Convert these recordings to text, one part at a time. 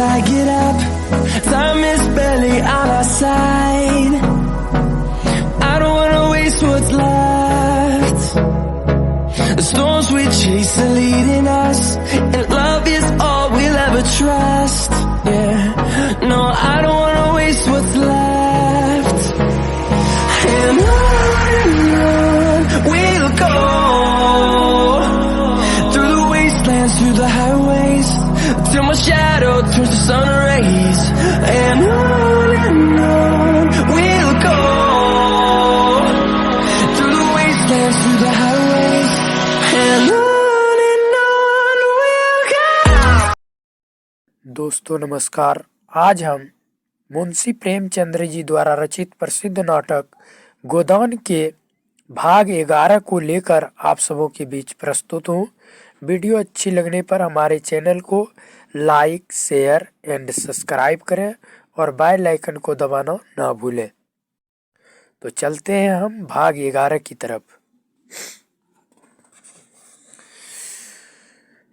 I get up. Time is barely on our side. I don't wanna waste what's left. The storms we chase are leading us, and love is all we'll ever trust. Yeah, no, I don't wanna waste what's left. And on we'll go, through the wastelands, through the highways, till my shadow turns to sun rays. And on we'll go, through the wastelands, through the highways, and on we'll go. दोस्तों नमस्कार। आज हम मुंशी प्रेमचंद्र जी द्वारा रचित प्रसिद्ध नाटक गोदान के भाग 11 को लेकर आप सबों के बीच प्रस्तुत हूँ। वीडियो अच्छी लगने पर हमारे चैनल को लाइक, शेयर एंड सब्सक्राइब करें और बेल आइकन को दबाना ना भूलें। तो चलते हैं हम भाग 11 की तरफ।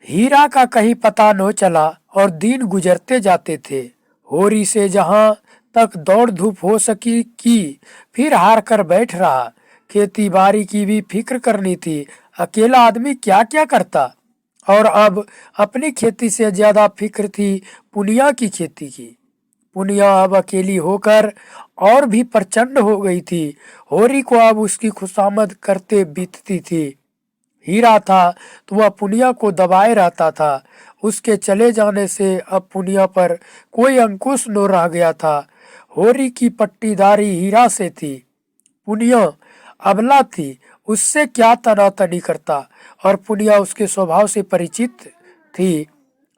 हीरा का कहीं पता न चला और दिन गुजरते जाते थे। होरी से जहां तक दौड़ धूप हो सकी की, फिर हार कर बैठ रहा। खेती बाड़ी की भी फिक्र करनी थी। अकेला आदमी क्या क्या करता, और अब अपनी खेती से ज्यादा फिक्र थी पुनिया की खेती की। पुनिया अब अकेली होकर और भी प्रचंड हो गई थी। होरी को अब उसकी खुशामद करते बीतती थी। हीरा था तो वह पुनिया को दबाए रहता था। उसके चले जाने से अब पुनिया पर कोई अंकुश न रह गया था। होरी की पट्टीदारी हीरा से थी। पुनिया अबला थी, उससे क्या तनातनी करता, और पुनिया उसके स्वभाव से परिचित थी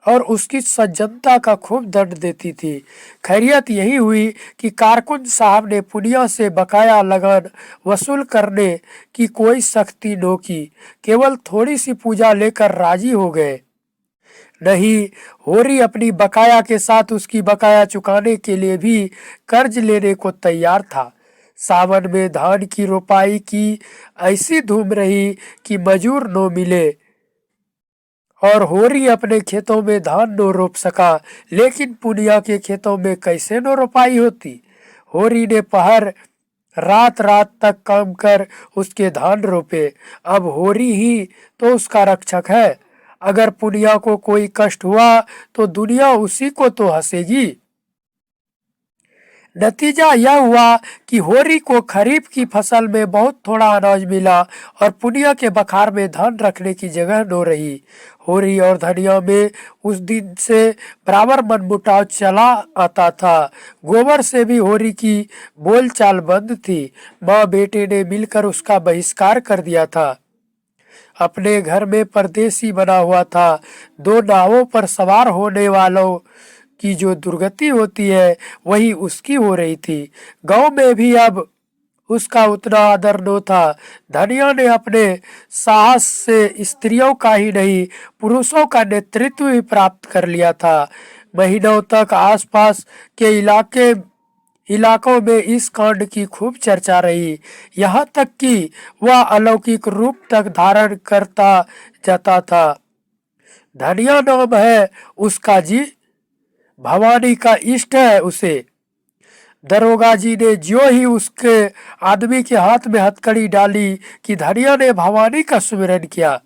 और उसकी सज्जनता का खूब दंड देती थी। खैरियत यही हुई कि कारकुन साहब ने पुनिया से बकाया लगान वसूल करने की कोई सख्ती न की, केवल थोड़ी सी पूजा लेकर राजी हो गए। नहीं, होरी अपनी बकाया के साथ उसकी बकाया चुकाने के लिए भी कर्ज लेने को तैयार था। सावन में धान की रोपाई की ऐसी धूम रही कि मजूर न मिले और होरी अपने खेतों में धान न रोप सका। लेकिन पुनिया के खेतों में कैसे न रोपाई होती। होरी ने पहर रात रात तक काम कर उसके धान रोपे। अब होरी ही तो उसका रक्षक है। अगर पुनिया को कोई कष्ट हुआ तो दुनिया उसी को तो हंसेगी। नतीजा यह हुआ कि होरी को खरीफ की फसल में बहुत थोड़ा अनाज मिला और पुनिया के बखार में धान रखने की जगह न रही। होरी और धनिया में उस दिन से बराबर मनमुटाव चला आता था। गोबर से भी होरी की बोलचाल बंद थी। माँ बेटे ने मिलकर उसका बहिष्कार कर दिया था। अपने घर में परदेसी बना हुआ था। दो नावों पर सवार होने वालों की जो दुर्गति होती है वही उसकी हो रही थी। गांव में भी अब उसका उतना आदर न था। धनिया ने अपने साहस से स्त्रियों का ही नहीं पुरुषों का नेतृत्व भी प्राप्त कर लिया था। महीनों तक आसपास के इलाकों में इस कांड की खूब चर्चा रही, यहाँ तक कि वह अलौकिक रूप तक धारण करता जाता था। धनिया नाम है उसका जी, भवानी का इष्ट है उसे। दरोगा जी ने जो ही उसके आदमी के हाथ में हथकड़ी डाली कि धनिया ने भवानी का सुमिरन किया।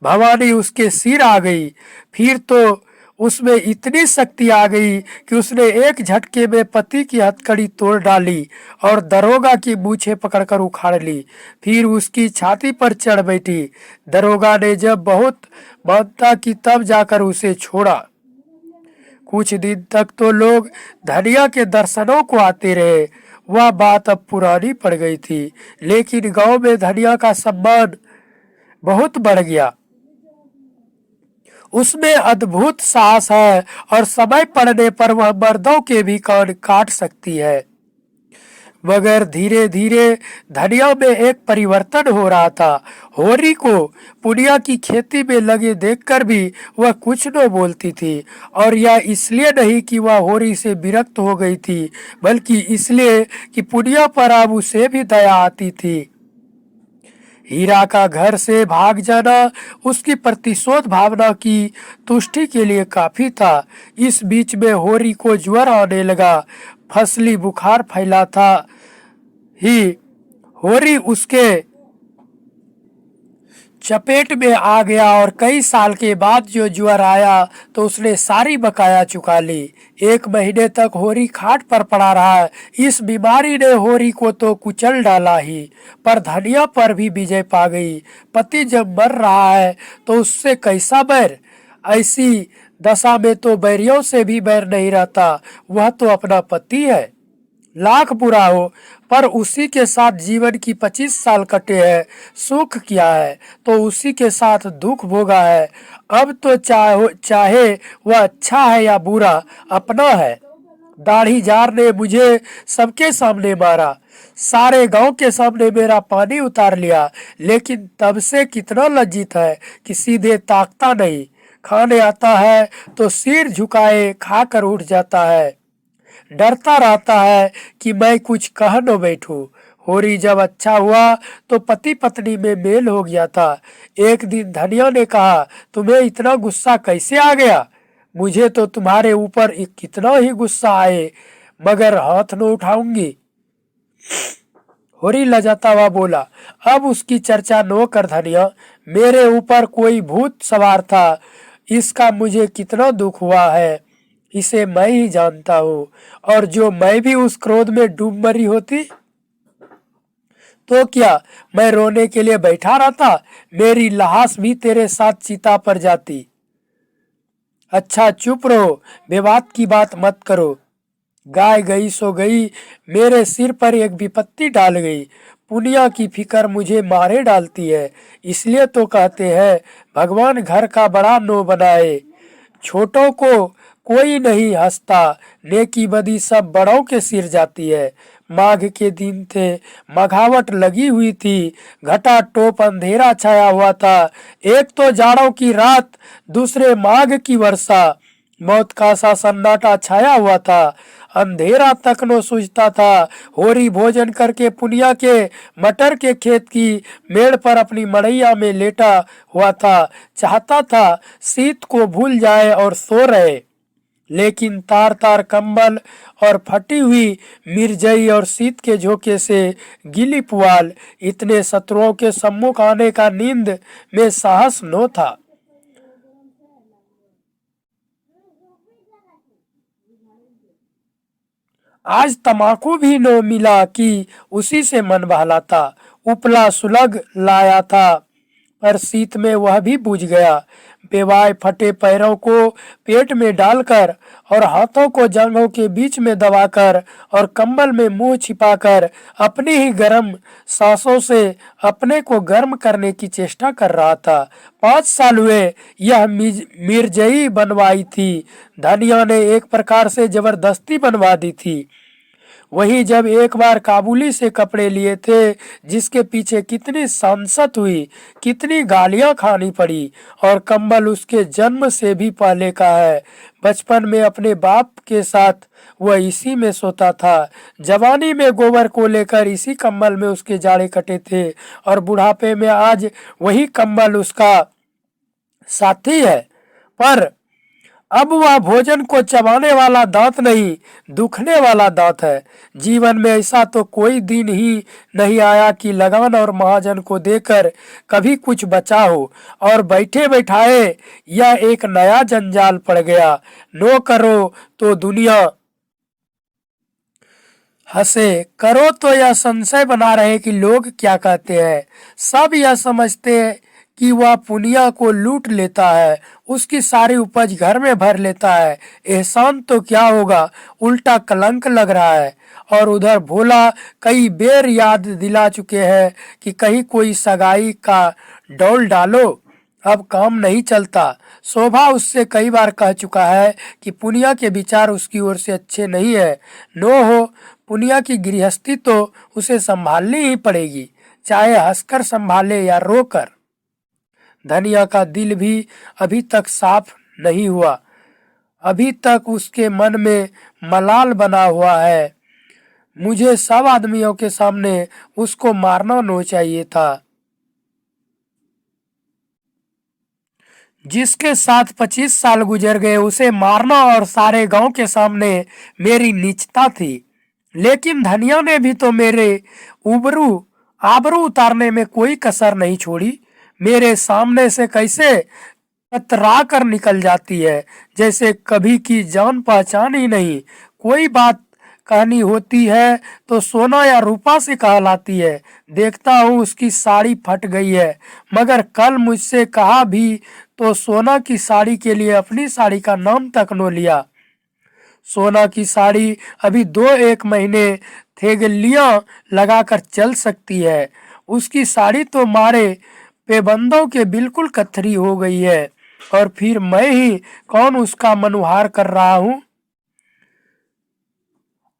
भवानी उसके सिर आ गई। फिर तो उसमें इतनी शक्ति आ गई कि उसने एक झटके में पति की हथकड़ी तोड़ डाली और दरोगा की मूछें पकड़कर उखाड़ ली। फिर उसकी छाती पर चढ़ बैठी। दरोगा ने जब बहुत मानता की तब जाकर उसे छोड़ा। कुछ दिन तक तो लोग धनिया के दर्शनों को आते रहे। वह बात अब पुरानी पड़ गई थी, लेकिन गांव में धनिया का सम्मान बहुत बढ़ गया। उसमें अद्भुत साहस है और समय पड़ने पर वह मर्दों के भी कान काट सकती है। मगर धीरे धीरे धनिया में एक परिवर्तन हो रहा था। होरी को पुनिया की खेती में लगे देखकर भी वह कुछ न बोलती थी, और यह इसलिए नहीं कि वह होरी से विरक्त हो गई थी, बल्कि इसलिए कि पुनिया पर अब उसे भी दया आती थी। हीरा का घर से भाग जाना उसकी प्रतिशोध भावना की तुष्टि के लिए काफी था। इस बीच में होरी को ज्वर आने लगा, फसली बुखार फैला था ही। होरी उसके चपेट में आ गया और कई साल के बाद जो ज्वर आया तो उसने सारी बकाया चुका ली। 1 महीने तक होरी खाट पर पड़ा रहा। इस बीमारी ने होरी को तो कुचल डाला ही, पर धनिया पर भी विजय पा गई। पति जब मर रहा है तो उससे कैसा बैर? ऐसी दशा में तो बैरियों से भी बैर नहीं रहता, वह तो अपना पति है। लाख बुरा हो, पर उसी के साथ जीवन की 25 साल कटे हैं। सुख किया है तो उसी के साथ दुख भोगा है। अब तो चाहे वह अच्छा है या बुरा, अपना है। दाढ़ी जार ने मुझे सबके सामने मारा, सारे गांव के सामने मेरा पानी उतार लिया, लेकिन तब से कितना लज्जित है कि सीधे ताकता नहीं। खाने आता है तो सिर झुकाए खाकर उठ जाता है, डरता रहता है कि मैं कुछ कह न बैठूं। होरी जब अच्छा हुआ तो पति पत्नी में मेल हो गया था। एक दिन धनिया ने कहा, तुम्हें इतना गुस्सा कैसे आ गया? मुझे तो तुम्हारे ऊपर कितना ही गुस्सा आए, मगर हाथ न उठाऊंगी। होरी लजाता हुआ बोला, अब उसकी चर्चा नो कर धनिया, मेरे ऊपर कोई भूत सवार था, इसका मुझे कितना दुख हुआ है इसे मैं ही जानता हूँ। और जो मैं भी उस क्रोध में डूब मरी होती तो क्या मैं रोने के लिए बैठा रहता? मेरी लाश भी तेरे साथ चिता पर जाती। अच्छा चुप रहो, विवाद की बात मत करो। गाय गई सो गई, मेरे सिर पर एक विपत्ति डाल गई। पुनिया की फिकर मुझे मारे डालती है। इसलिए तो कहते हैं भगवान घर का बड़ा नो बनाए, छोटों को कोई नहीं हंसता। नेकी बदी सब बड़ों के सिर जाती है। माघ के दिन थे, मघावट लगी हुई थी, घटा टोप अंधेरा छाया हुआ था। एक तो जाड़ों की रात, दूसरे माघ की वर्षा। मौत का सा सन्नाटा छाया हुआ था, अंधेरा तक न सूझता था। होरी भोजन करके पुनिया के मटर के खेत की मेड़ पर अपनी मड़ैया में लेटा हुआ था। चाहता था शीत को भूल जाए और सो रहे, लेकिन तार तार कंबल और फटी हुई मिर्जई और शीत के झोंके से गिली पुआल, इतने शत्रुओं के सम्मुख आने का नींद में साहस न था। आज तमाकू भी न मिला कि उसी से मन बहलाता। उपला सुलग लाया था, पर शीत में वह भी बुझ गया। बेवाय फटे पैरों को पेट में डालकर और हाथों को जांघों के बीच में दबाकर और कंबल में मुंह छिपाकर अपनी ही गर्म सांसों से अपने को गर्म करने की चेष्टा कर रहा था। 5 साल हुए यह मिर्जई बनवाई थी। धनिया ने एक प्रकार से जबरदस्ती बनवा दी थी। वही जब एक बार काबुली से कपड़े लिए थे, जिसके पीछे कितनी सांसत हुई, कितनी गालियां खानी पड़ी, और कंबल उसके जन्म से भी पहले का है। बचपन में अपने बाप के साथ वह इसी में सोता था। जवानी में गोबर को लेकर इसी कंबल में उसके जाड़े कटे थे, और बुढ़ापे में आज वही कंबल उसका साथी है। पर अब वह भोजन को चबाने वाला दांत नहीं, दुखने वाला दांत है। जीवन में ऐसा तो कोई दिन ही नहीं आया कि लगान और महाजन को देकर कभी कुछ बचा हो, और बैठे बैठाए यह एक नया जंजाल पड़ गया। नो करो तो दुनिया हंसे, करो तो यह संशय बना रहे कि लोग क्या कहते हैं। सब यह समझते हैं कि वह पुनिया को लूट लेता है, उसकी सारी उपज घर में भर लेता है। एहसान तो क्या होगा, उल्टा कलंक लग रहा है। और उधर भोला कई बेर याद दिला चुके हैं कि कहीं कोई सगाई का डौल डालो, अब काम नहीं चलता। शोभा उससे कई बार कह चुका है कि पुनिया के विचार उसकी ओर से अच्छे नहीं है। नो हो, पुनिया की गृहस्थी तो उसे संभालनी ही पड़ेगी, चाहे हंसकर संभाले या रोकर। धनिया का दिल भी अभी तक साफ नहीं हुआ, अभी तक उसके मन में मलाल बना हुआ है। मुझे सब आदमियों के सामने उसको मारना न चाहिए था। जिसके साथ 25 साल गुजर गए उसे मारना और सारे गांव के सामने मेरी नीचता थी। लेकिन धनिया ने भी तो मेरे उबरू आबरू उतारने में कोई कसर नहीं छोड़ी। मेरे सामने से कैसे कतरा कर निकल जाती है, जैसे कभी की जान पहचान ही नहीं। कोई बात कहनी होती है तो सोना या रूपा से कहलाती है। देखता हूँ उसकी साड़ी फट गई है, मगर कल मुझसे कहा भी तो सोना की साड़ी के लिए अपनी साड़ी का नाम तक न लिया। सोना की साड़ी अभी 2-1 महीने थेगलियां लगाकर चल सकती है, उसकी साड़ी तो मारे पेबंदों के बिल्कुल कथरी हो गई है। और फिर मैं ही कौन उसका मनुहार कर रहा हूँ।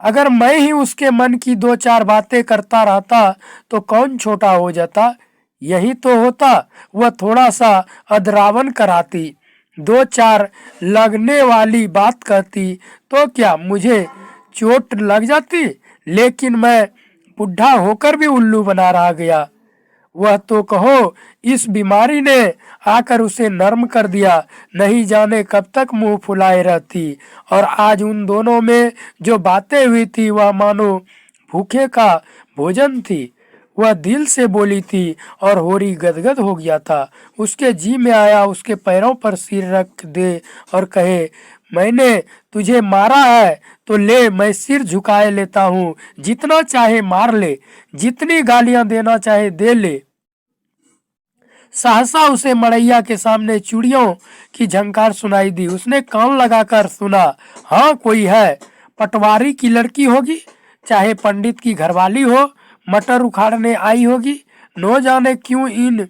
अगर मैं ही उसके मन की 2-4 बातें करता रहता तो कौन छोटा हो जाता। यही तो होता, वह थोड़ा सा अधरावन कराती, 2-4 लगने वाली बात कहती तो क्या मुझे चोट लग जाती। लेकिन मैं बुढ़ा होकर भी उल्लू बना रह गया। वह तो कहो इस बीमारी ने आकर उसे नर्म कर दिया, नहीं जाने कब तक मुंह फुलाए रहती। और आज उन दोनों में जो बातें हुई थी वह मानो भूखे का भोजन थी। वह दिल से बोली थी और होरी गदगद हो गया था। उसके जी में आया उसके पैरों पर सिर रख दे और कहे, मैंने तुझे मारा है तो ले, मैं सिर झुकाए लेता हूँ, जितना चाहे मार ले, जितनी गालियां देना चाहे दे ले। सहसा उसे मड़ैया के सामने चूड़ियों की झंकार सुनाई दी। उसने कान लगाकर सुना, हाँ कोई है, पटवारी की लड़की होगी, चाहे पंडित की घरवाली हो, मटर उखाड़ने आई होगी। न जाने क्यों इन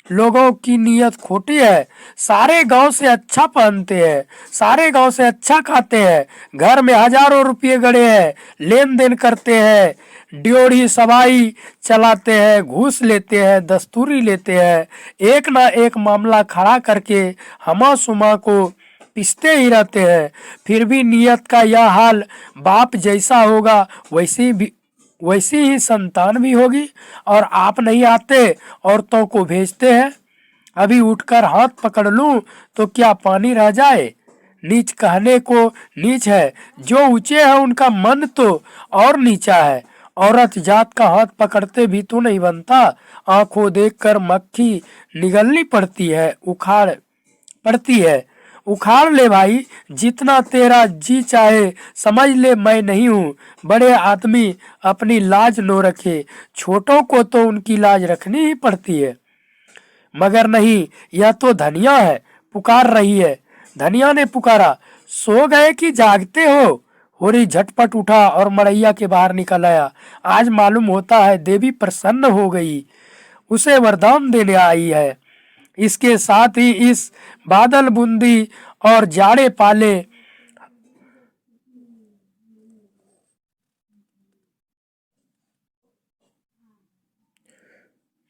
लोगों की नीयत खोटी है। सारे गांव से अच्छा पहनते हैं, सारे गांव से अच्छा खाते हैं, घर में हजारों रुपये गड़े हैं, लेन देन करते हैं, ड्योढ़ी सवाई चलाते हैं, घूस लेते हैं, दस्तूरी लेते हैं, एक ना एक मामला खड़ा करके हमा सुमा को पिसते ही रहते हैं। फिर भी नीयत का यह हाल, बाप जैसा होगा वैसी ही संतान भी होगी। और आप नहीं आते, औरतों को भेजते हैं। अभी उठकर हाथ पकड़ लूं तो क्या पानी रह जाए। नीच कहने को नीच है, जो ऊंचे है उनका मन तो और नीचा है। औरत जात का हाथ पकड़ते भी तो नहीं बनता। आंखों देखकर मक्खी निगलनी पड़ती है। उखाड़ ले भाई, जितना तेरा जी चाहे समझ ले, मैं नहीं हूँ। बड़े आदमी अपनी लाज नो रखे, छोटों को तो उनकी लाज रखनी ही पड़ती है। मगर नहीं, यह तो धनिया है, पुकार रही है। धनिया ने पुकारा, सो गए कि जागते हो। होरी झटपट उठा और मड़ैया के बाहर निकल आया। आज मालूम होता है देवी प्रसन्न हो गई, उसे वरदान देने आई है। इसके साथ ही इस बादल बूंदी और जाड़े पाले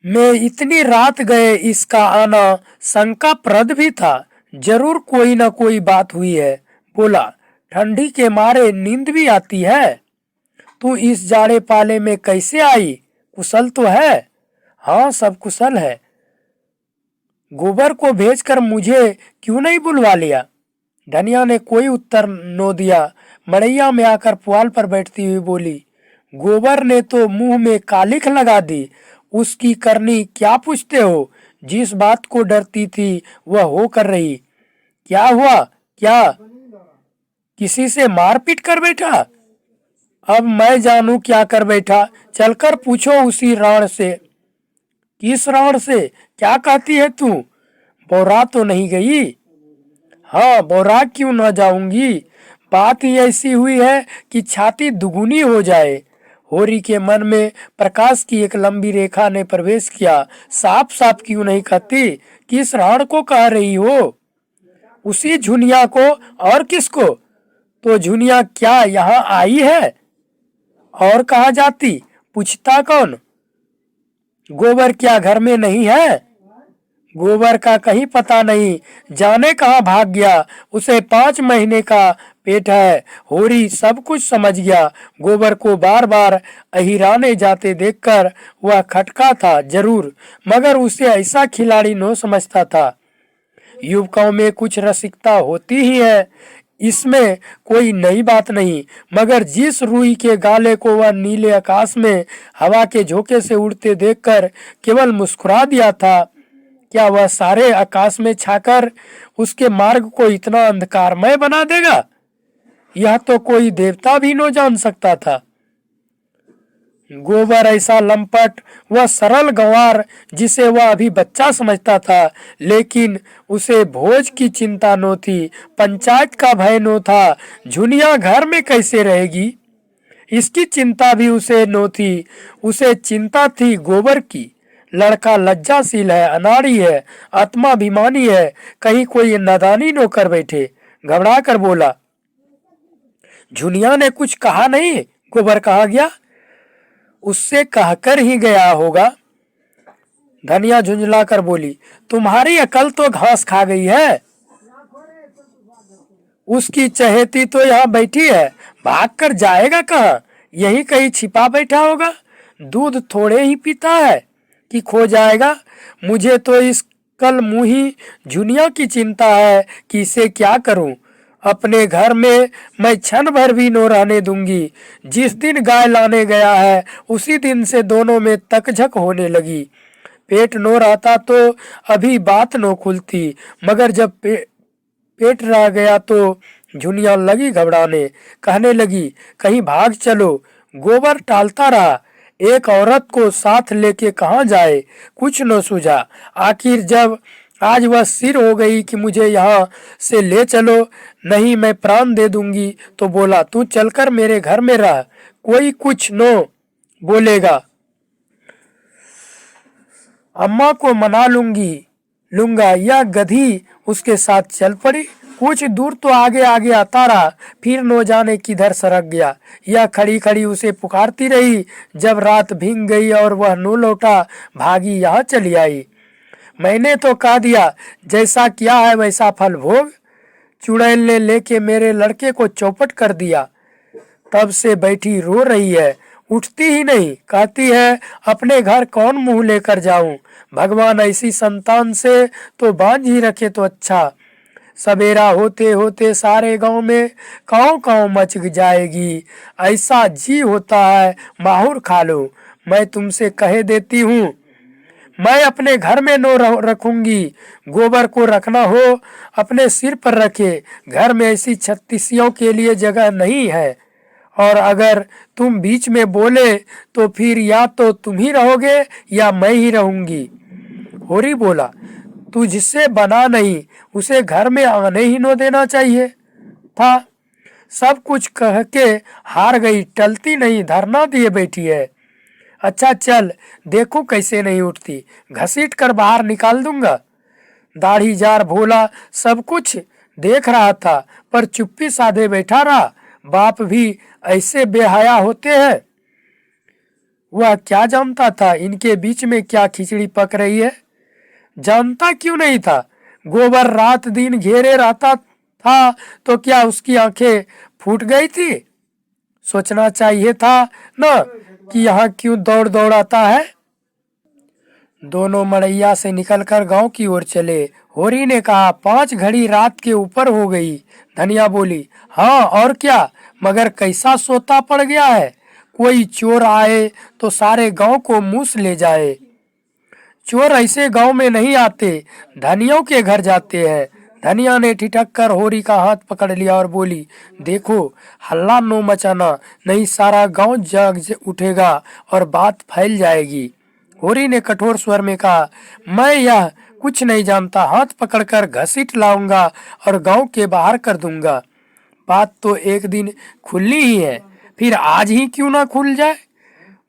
में इतनी रात गए, इसका आना शंका प्रद भी था। जरूर कोई ना कोई बात हुई है। बोला, ठंडी के मारे नींद भी आती है। तू इस जाड़े पाले में कैसे आई, कुशल तो है। हाँ सब कुशल है। गोबर को भेजकर मुझे क्यों नहीं बुलवा लिया। धनिया ने कोई उत्तर न दिया। मड़ैया में आकर पुआल पर बैठती हुई बोली, गोबर ने तो मुंह में कालिख लगा दी, उसकी करनी क्या पूछते हो। जिस बात को डरती थी वह हो कर रही। क्या हुआ, क्या किसी से मारपीट कर बैठा। अब मैं जानू क्या कर बैठा, चलकर पूछो उसी राण से। किस राण से, क्या कहती है तू, बोरा तो नहीं गई। हाँ बोरा क्यों ना जाऊंगी, बात ही ऐसी हुई है कि छाती दुगुनी हो जाए। होरी के मन में प्रकाश की एक लंबी रेखा ने प्रवेश किया। साफ साफ क्यों नहीं कहती, किस राण को कह रही हो। उसी झुनिया को, और किसको। तो झुनिया क्या यहाँ आई है, और कहा जाती, पूछता कौन। गोबर क्या घर में नहीं है। गोबर का कहीं पता नहीं, जाने कहाँ भाग गया। उसे 5 महीने का पेट है। होरी सब कुछ समझ गया। गोबर को बार बार अहिराने जाते देखकर वह खटका था जरूर, मगर उसे ऐसा खिलाड़ी न समझता था। युवकों में कुछ रसिकता होती ही है, इसमें कोई नई बात नहीं, मगर जिस रूई के गाले को वह नीले आकाश में हवा के झोंके से उड़ते देखकर केवल मुस्कुरा दिया था, क्या वह सारे आकाश में छाकर उसके मार्ग को इतना अंधकारमय बना देगा? यह तो कोई देवता भी न जान सकता था। गोबर ऐसा लंपट व सरल गंवार जिसे वह अभी बच्चा समझता था, लेकिन उसे भोज की चिंता न थी, पंचायत का भय न था, झुनिया घर में कैसे रहेगी इसकी चिंता भी उसे न थी। उसे चिंता थी गोबर की। लड़का लज्जाशील है, अनाड़ी है, आत्माभिमानी है, कहीं कोई नादानी न कर बैठे। घबरा कर बोला, झुनिया ने कुछ कहा नहीं? गोबर कहाँ गया? उससे कहकर ही गया होगा। धनिया झुंझला कर बोली, तुम्हारी अकल तो घास खा गई है। उसकी चहेती तो यहाँ बैठी है, भाग कर जाएगा कहाँ? यही कहीं छिपा बैठा होगा। दूध थोड़े ही पीता है कि खो जाएगा। मुझे तो इस कल मुही झुनिया की चिंता है कि इसे क्या करूं। अपने घर में मैं क्षण भर भी न रहने दूंगी। जिस दिन गाय लाने गया है उसी दिन से दोनों में तकझक होने लगी। पेट न रहता तो अभी बात न खुलती, मगर जब पेट रह गया तो झुनिया लगी घबराने। कहने लगी, कहीं भाग चलो। गोबर टालता रहा। एक औरत को साथ लेके कहाँ जाए, कुछ न सूझा। आखिर जब आज वह सिर हो गई कि मुझे यहाँ से ले चलो, नहीं मैं प्राण दे दूंगी, तो बोला, तू चलकर मेरे घर में रह, कोई कुछ न बोलेगा, अम्मा को मना लूंगा। यह गधी उसके साथ चल पड़ी। कुछ दूर तो आगे आगे आता रहा, फिर न जाने किधर सरक गया। यह खड़ी खड़ी उसे पुकारती रही। जब रात भीग गई और वह न लौटा, भागी यहाँ चली आई। मैंने तो कह दिया, जैसा किया है वैसा फल भोग। चुड़ैल ने लेके मेरे लड़के को चौपट कर दिया। तब से बैठी रो रही है, उठती ही नहीं। कहती है, अपने घर कौन मुंह लेकर जाऊं? भगवान ऐसी संतान से तो बांझ ही रखे तो अच्छा। सवेरा होते होते सारे गांव में काँव मच जाएगी। ऐसा जी होता है माहुर खा लो। मैं तुमसे कहे देती हूँ, मैं अपने घर में न रखूंगी। गोबर को रखना हो अपने सिर पर रखे। घर में ऐसी छत्तीसियों के लिए जगह नहीं है, और अगर तुम बीच में बोले तो फिर या तो तुम ही रहोगे या मैं ही रहूंगी। होरी बोला, तू जिससे बना नहीं उसे घर में आने ही न देना चाहिए था। सब कुछ कह के हार गई, टलती नहीं, धरना दिए बैठी है। अच्छा चल, देखो कैसे नहीं उठती, घसीट कर बाहर निकाल दूंगा। दाढ़ी जार भोला सब कुछ देख रहा था, पर चुप्पी साधे बैठा रहा। बाप भी ऐसे बेहया होते हैं। वह क्या जानता था इनके बीच में क्या खिचड़ी पक रही है? जानता क्यों नहीं था? गोबर रात दिन घेरे रहता था तो क्या उसकी आंखें फूट गई थी? सोचना चाहिए था न कि यहाँ क्यों दौड़ दौड़ आता है। दोनों मड़ैया से निकलकर गांव की ओर चले। होरी ने कहा, 5 घड़ी रात के ऊपर हो गई। धनिया बोली, हाँ और क्या, मगर कैसा सोता पड़ गया है। कोई चोर आए तो सारे गांव को मूस ले जाए। चोर ऐसे गांव में नहीं आते, धनियों के घर जाते हैं। धनिया ने ठिठक कर होरी का हाथ पकड़ लिया और बोली, देखो हल्ला नो मचाना, नहीं सारा गांव जाग उठेगा और बात फैल जाएगी। होरी ने कठोर स्वर में कहा, मैं यह कुछ नहीं जानता, हाथ पकड़कर घसीट लाऊंगा और गांव के बाहर कर दूंगा। बात तो एक दिन खुलनी ही है, फिर आज ही क्यों ना खुल जाए।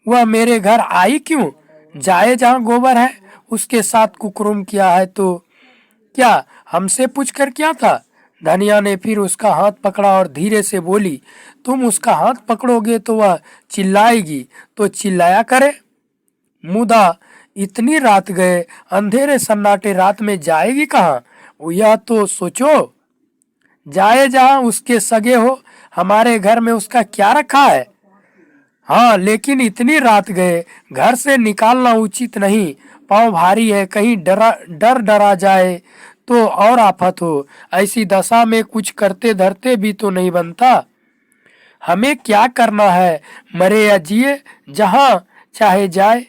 वह मेरे घर आई क्यों जाए? जहाँ गोबर है उसके साथ कुकर्म किया है तो क्या हमसे पूछ कर किया था? धनिया ने फिर उसका हाथ पकड़ा और धीरे से बोली, तुम उसका हाथ पकड़ोगे तो वह चिल्लाएगी, तो चिल्लाया करे। मुदा इतनी रात गए, अंधेरे सन्नाटे रात में जाएगी कहाँ? यह तो सोचो। जाए जहाँ उसके सगे हो, हमारे घर में उसका क्या रखा है? हाँ, लेकिन इतनी रात गए, घर से निकालना उचित नहीं। पाँव भारी है, कहीं डरा जाए तो और आफत हो। ऐसी दशा में कुछ करते धरते भी तो नहीं बनता। हमें क्या करना है, मरे या जिए, जहाँ चाहे जाए।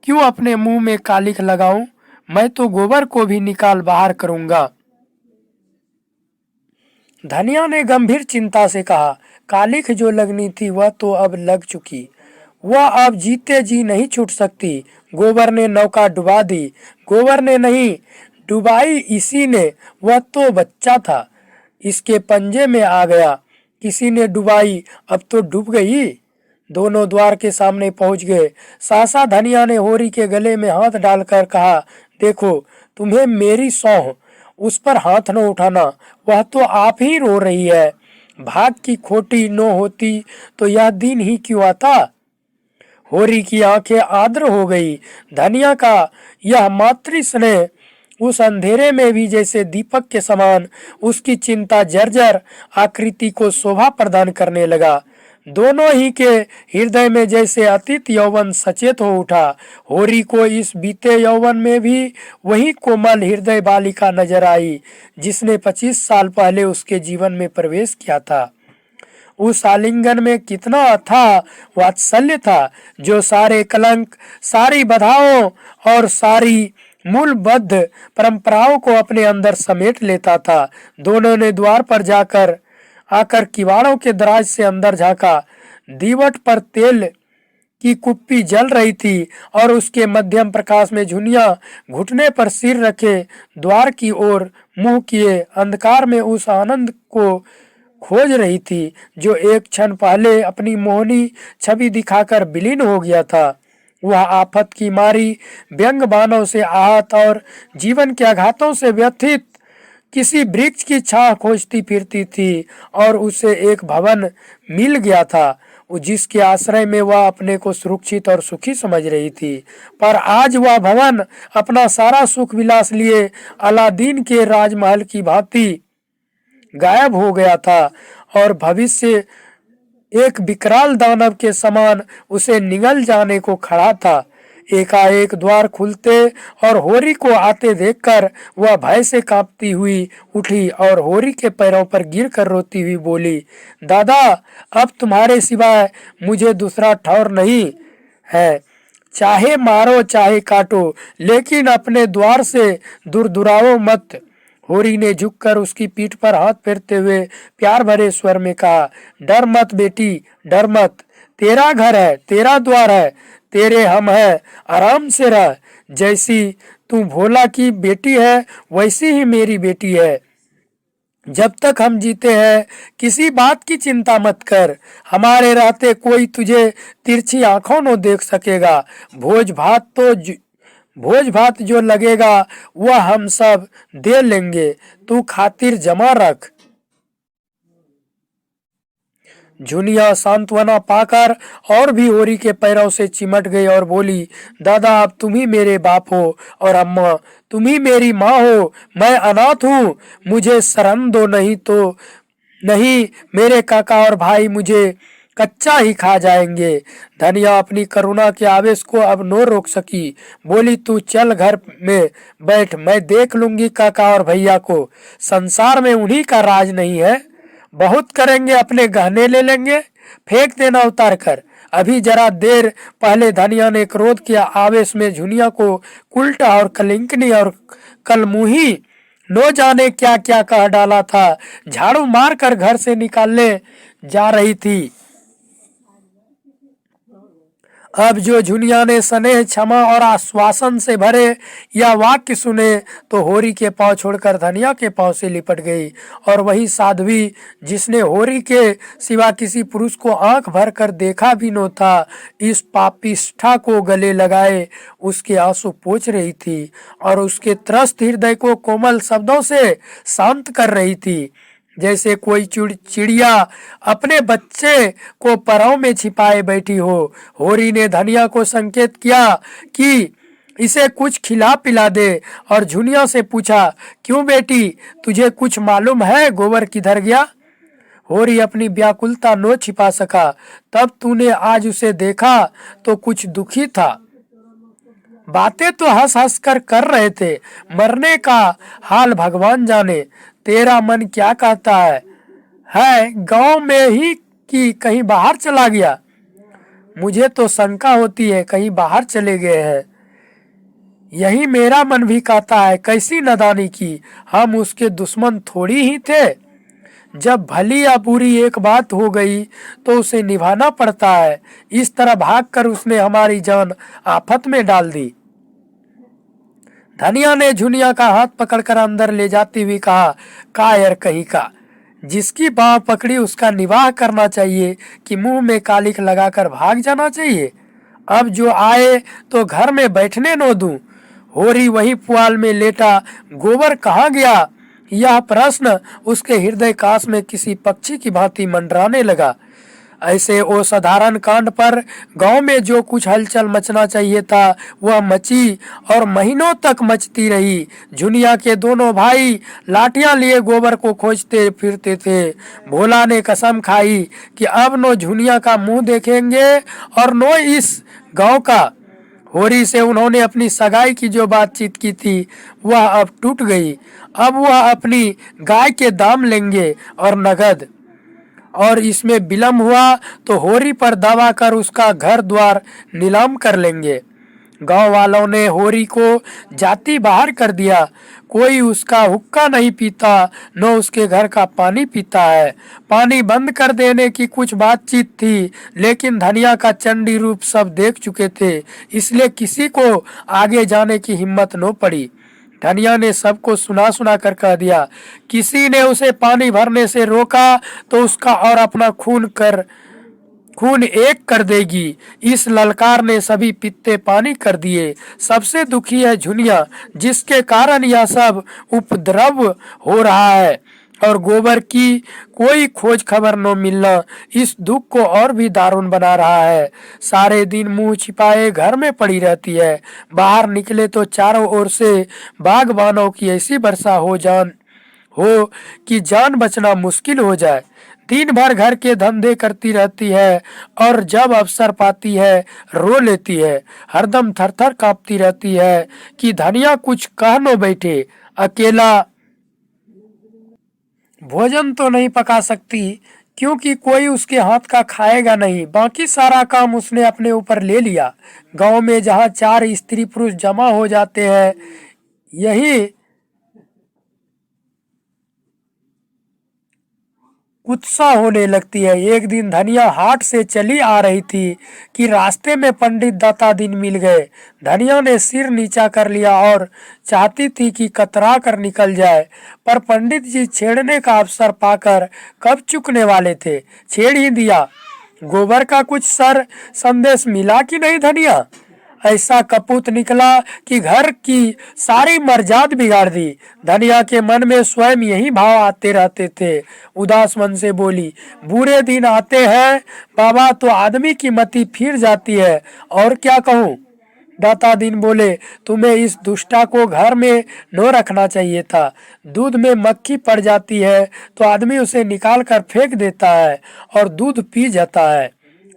क्यों अपने मुंह में कालिख लगाऊं? मैं तो गोबर को भी निकाल बाहर करूंगा। धनिया ने गंभीर चिंता से कहा, कालिख जो लगनी थी वह तो अब लग चुकी, वह अब जीते जी नहीं छूट सकती। गोबर ने नौका डुबा दी। गोबर ने नहीं डुबाई, इसी ने, वह तो बच्चा था, इसके पंजे में आ गया। किसी ने डुबाई, अब तो डूब गई। दोनों द्वार के सामने पहुंच गए। सहसा धनिया ने होरी के गले में हाथ डालकर कहा, देखो, तुम्हें मेरी सौंह, उस पर हाथ न उठाना, वह तो आप ही रो रही है। भाग की खोटी न होती तो यह दिन ही क्यों आता। होरी की आंखें आर्द्र हो गई। धनिया का यह मातृ स्नेह उस अंधेरे में भी जैसे दीपक के समान उसकी चिंता जर्जर आकृति को शोभा प्रदान करने लगा। दोनों ही के हृदय में जैसे अतीत यौवन सचेत हो उठा। होरी को इस बीते यौवन में भी वही कोमल हृदय बालिका नजर आई जिसने 25 साल पहले उसके जीवन में प्रवेश किया था। उस आलिंगन में कितना अथाह वात्सल्य था जो सारे कलंक, सारी बाधाओं और सारी मूलबद्ध परंपराओं को अपने अंदर समेट लेता था। दोनों ने द्वार पर जाकर आकर किवाड़ों के दराज से अंदर झांका। दीवट पर तेल की कुप्पी जल रही थी और उसके मध्यम प्रकाश में झुनिया घुटने पर सिर रखे द्वार की ओर मुंह किए अंधकार में उस आनंद को खोज रही थी जो एक क्षण पहले अपनी मोहनी छवि दिखाकर विलीन हो गया था। वह आफत की मारी, व्यंग बाणों से आहत और जीवन के आघातों से व्यथित किसी वृक्ष की छाह खोजती फिरती थी और उसे एक भवन मिल गया था जिसके आश्रय में वह अपने को सुरक्षित और सुखी समझ रही थी। पर आज वह भवन अपना सारा सुख विलास लिए अलादीन के राजमहल की भांति गायब हो गया था और भविष्य एक विकराल दानव के समान उसे निगल जाने को खड़ा था। एकाएक द्वार खुलते और होरी को आते देखकर वह भय से कांपती हुई उठी और होरी के पैरों पर गिरकर रोती हुई बोली, दादा, अब तुम्हारे सिवाय मुझे दूसरा ठौर नहीं है। चाहे मारो चाहे काटो, लेकिन अपने द्वार से दूर दुराओ मत। होरी ने झुककर उसकी पीठ पर हाथ फेरते हुए प्यार भरे स्वर में कहा, डर मत बेटी, डर मत। तेरा घर है, तेरा द्वार है, तेरे हम है, आराम से रह। जैसी तू भोला की बेटी है वैसी ही मेरी बेटी है। जब तक हम जीते हैं किसी बात की चिंता मत कर। हमारे रहते कोई तुझे तिरछी आंखों न देख सकेगा। भोज भात जो लगेगा वह हम सब दे लेंगे, तू खातिर जमा रख। झुनिया सांत्वना पाकर और भी होरी के पैरों से चिमट गई और बोली, दादा, अब तुम ही मेरे बाप हो और अम्मा तुम ही मेरी माँ हो। मैं अनाथ हूँ, मुझे शरण दो, नहीं तो नहीं मेरे काका और भाई मुझे कच्चा ही खा जाएंगे। धनिया अपनी करुणा के आवेश को अब न रोक सकी। बोली, तू चल घर में बैठ, मैं देख लूंगी काका और भैया को। संसार में उन्हीं का राज नहीं है। बहुत करेंगे, अपने गहने ले लेंगे, फेंक देना उतार कर। अभी जरा देर पहले धनिया ने क्रोध किया आवेश में झुनिया को कुल्टा और कलिंकनी और कलमुही नो जाने क्या क्या कह डाला था। झाड़ू मार कर घर से निकालने जा रही थी। अब जो झुनिया ने स्नेह, क्षमा और आश्वासन से भरे यह वाक्य सुने तो होरी के पांव छोड़कर धनिया के पांव से लिपट गई और वही साध्वी जिसने होरी के सिवा किसी पुरुष को आंख भर कर देखा भी न था, इस पापिष्ठा को गले लगाए उसके आंसू पोंछ रही थी और उसके त्रस्त हृदय को कोमल शब्दों से शांत कर रही थी। जैसे कोई चिड़िया अपने बच्चे को परों में छिपाए बैठी हो। होरी ने धनिया को संकेत किया कि इसे कुछ खिला पिला दे और झुनिया से पूछा, क्यों बेटी, तुझे कुछ मालूम है गोबर किधर गया? होरी अपनी व्याकुलता न छिपा सका। तब तूने आज उसे देखा तो कुछ दुखी था। बातें तो हंस हंस कर रहे थे, मरने का हाल भगवान जाने। तेरा मन क्या कहता है गांव में ही कि कहीं बाहर चला गया? मुझे तो शंका होती है कहीं बाहर चले गए हैं। यही मेरा मन भी कहता है, कैसी नादानी की, हम उसके दुश्मन थोड़ी ही थे। जब भली या बुरी एक बात हो गई तो उसे निभाना पड़ता है। इस तरह भागकर उसने हमारी जान आफत में डाल दी। धनिया ने झुनिया का हाथ पकड़कर अंदर ले जाती हुई कहा, कायर कहीं का, जिसकी बाह पकड़ी उसका निवाह करना चाहिए कि मुंह में कालिख लगाकर भाग जाना चाहिए। अब जो आए तो घर में बैठने न दूं। होरी वही पुआल में लेटा गोबर कहाँ गया, यह प्रश्न उसके हृदय काश में किसी पक्षी की भांति मंडराने लगा। ऐसे असाधारण कांड पर गांव में जो कुछ हलचल मचना चाहिए था वह मची और महीनों तक मचती रही। झुनिया के दोनों भाई लाठियां लिए गोबर को खोजते फिरते थे। भोला ने कसम खाई कि अब नो झुनिया का मुंह देखेंगे और नो इस गांव का। होरी से उन्होंने अपनी सगाई की जो बातचीत की थी वह अब टूट गई। अब वह अपनी गाय के दाम लेंगे और नगद, और इसमें विलम्ब हुआ तो होरी पर दावा कर उसका घर द्वार नीलाम कर लेंगे। गांव वालों ने होरी को जाति बाहर कर दिया। कोई उसका हुक्का नहीं पीता, न उसके घर का पानी पीता है। पानी बंद कर देने की कुछ बातचीत थी, लेकिन धनिया का चंडी रूप सब देख चुके थे, इसलिए किसी को आगे जाने की हिम्मत न पड़ी। धनिया ने सबको सुना कर कह दिया, किसी ने उसे पानी भरने से रोका तो उसका और अपना खून एक कर देगी। इस ललकार ने सभी पित्ते पानी कर दिए। सबसे दुखी है झुनिया, जिसके कारण यह सब उपद्रव हो रहा है, और गोबर की कोई खोज खबर न मिलना इस दुख को और भी दारुण बना रहा है। सारे दिन मुंह छिपाए घर में पड़ी रहती है। बाहर निकले तो चारों ओर से बागबानों की ऐसी वर्षा हो कि जान बचना मुश्किल हो जाए। दिन भर घर के धंधे करती रहती है और जब अवसर पाती है रो लेती है। हरदम थरथर कांपती रहती है कि धनिया कुछ कह न बैठे। अकेला भोजन तो नहीं पका सकती क्योंकि कोई उसके हाथ का खाएगा नहीं। बाकी सारा काम उसने अपने ऊपर ले लिया। गांव में जहाँ 4 स्त्री पुरुष जमा हो जाते हैं, यही उत्साह होने लगती है। एक दिन धनिया हाट से चली आ रही थी कि रास्ते में पंडित दाता दिन मिल गए। धनिया ने सिर नीचा कर लिया और चाहती थी कि कतरा कर निकल जाए, पर पंडित जी छेड़ने का अवसर पाकर कब चुकने वाले थे। छेड़ ही दिया। गोबर का कुछ संदेश मिला कि नहीं धनिया? ऐसा कपूत निकला कि घर की सारी मर्जाद बिगाड़ दी। धनिया के मन में स्वयं यही भाव आते रहते थे। उदास मन से बोली, बुरे दिन आते हैं बाबा तो आदमी की मति फिर जाती है, और क्या कहूँ। दाता दिन बोले, तुम्हें इस दुष्टा को घर में न रखना चाहिए था। दूध में मक्खी पड़ जाती है तो आदमी उसे निकाल कर फेंक देता है और दूध पी जाता है।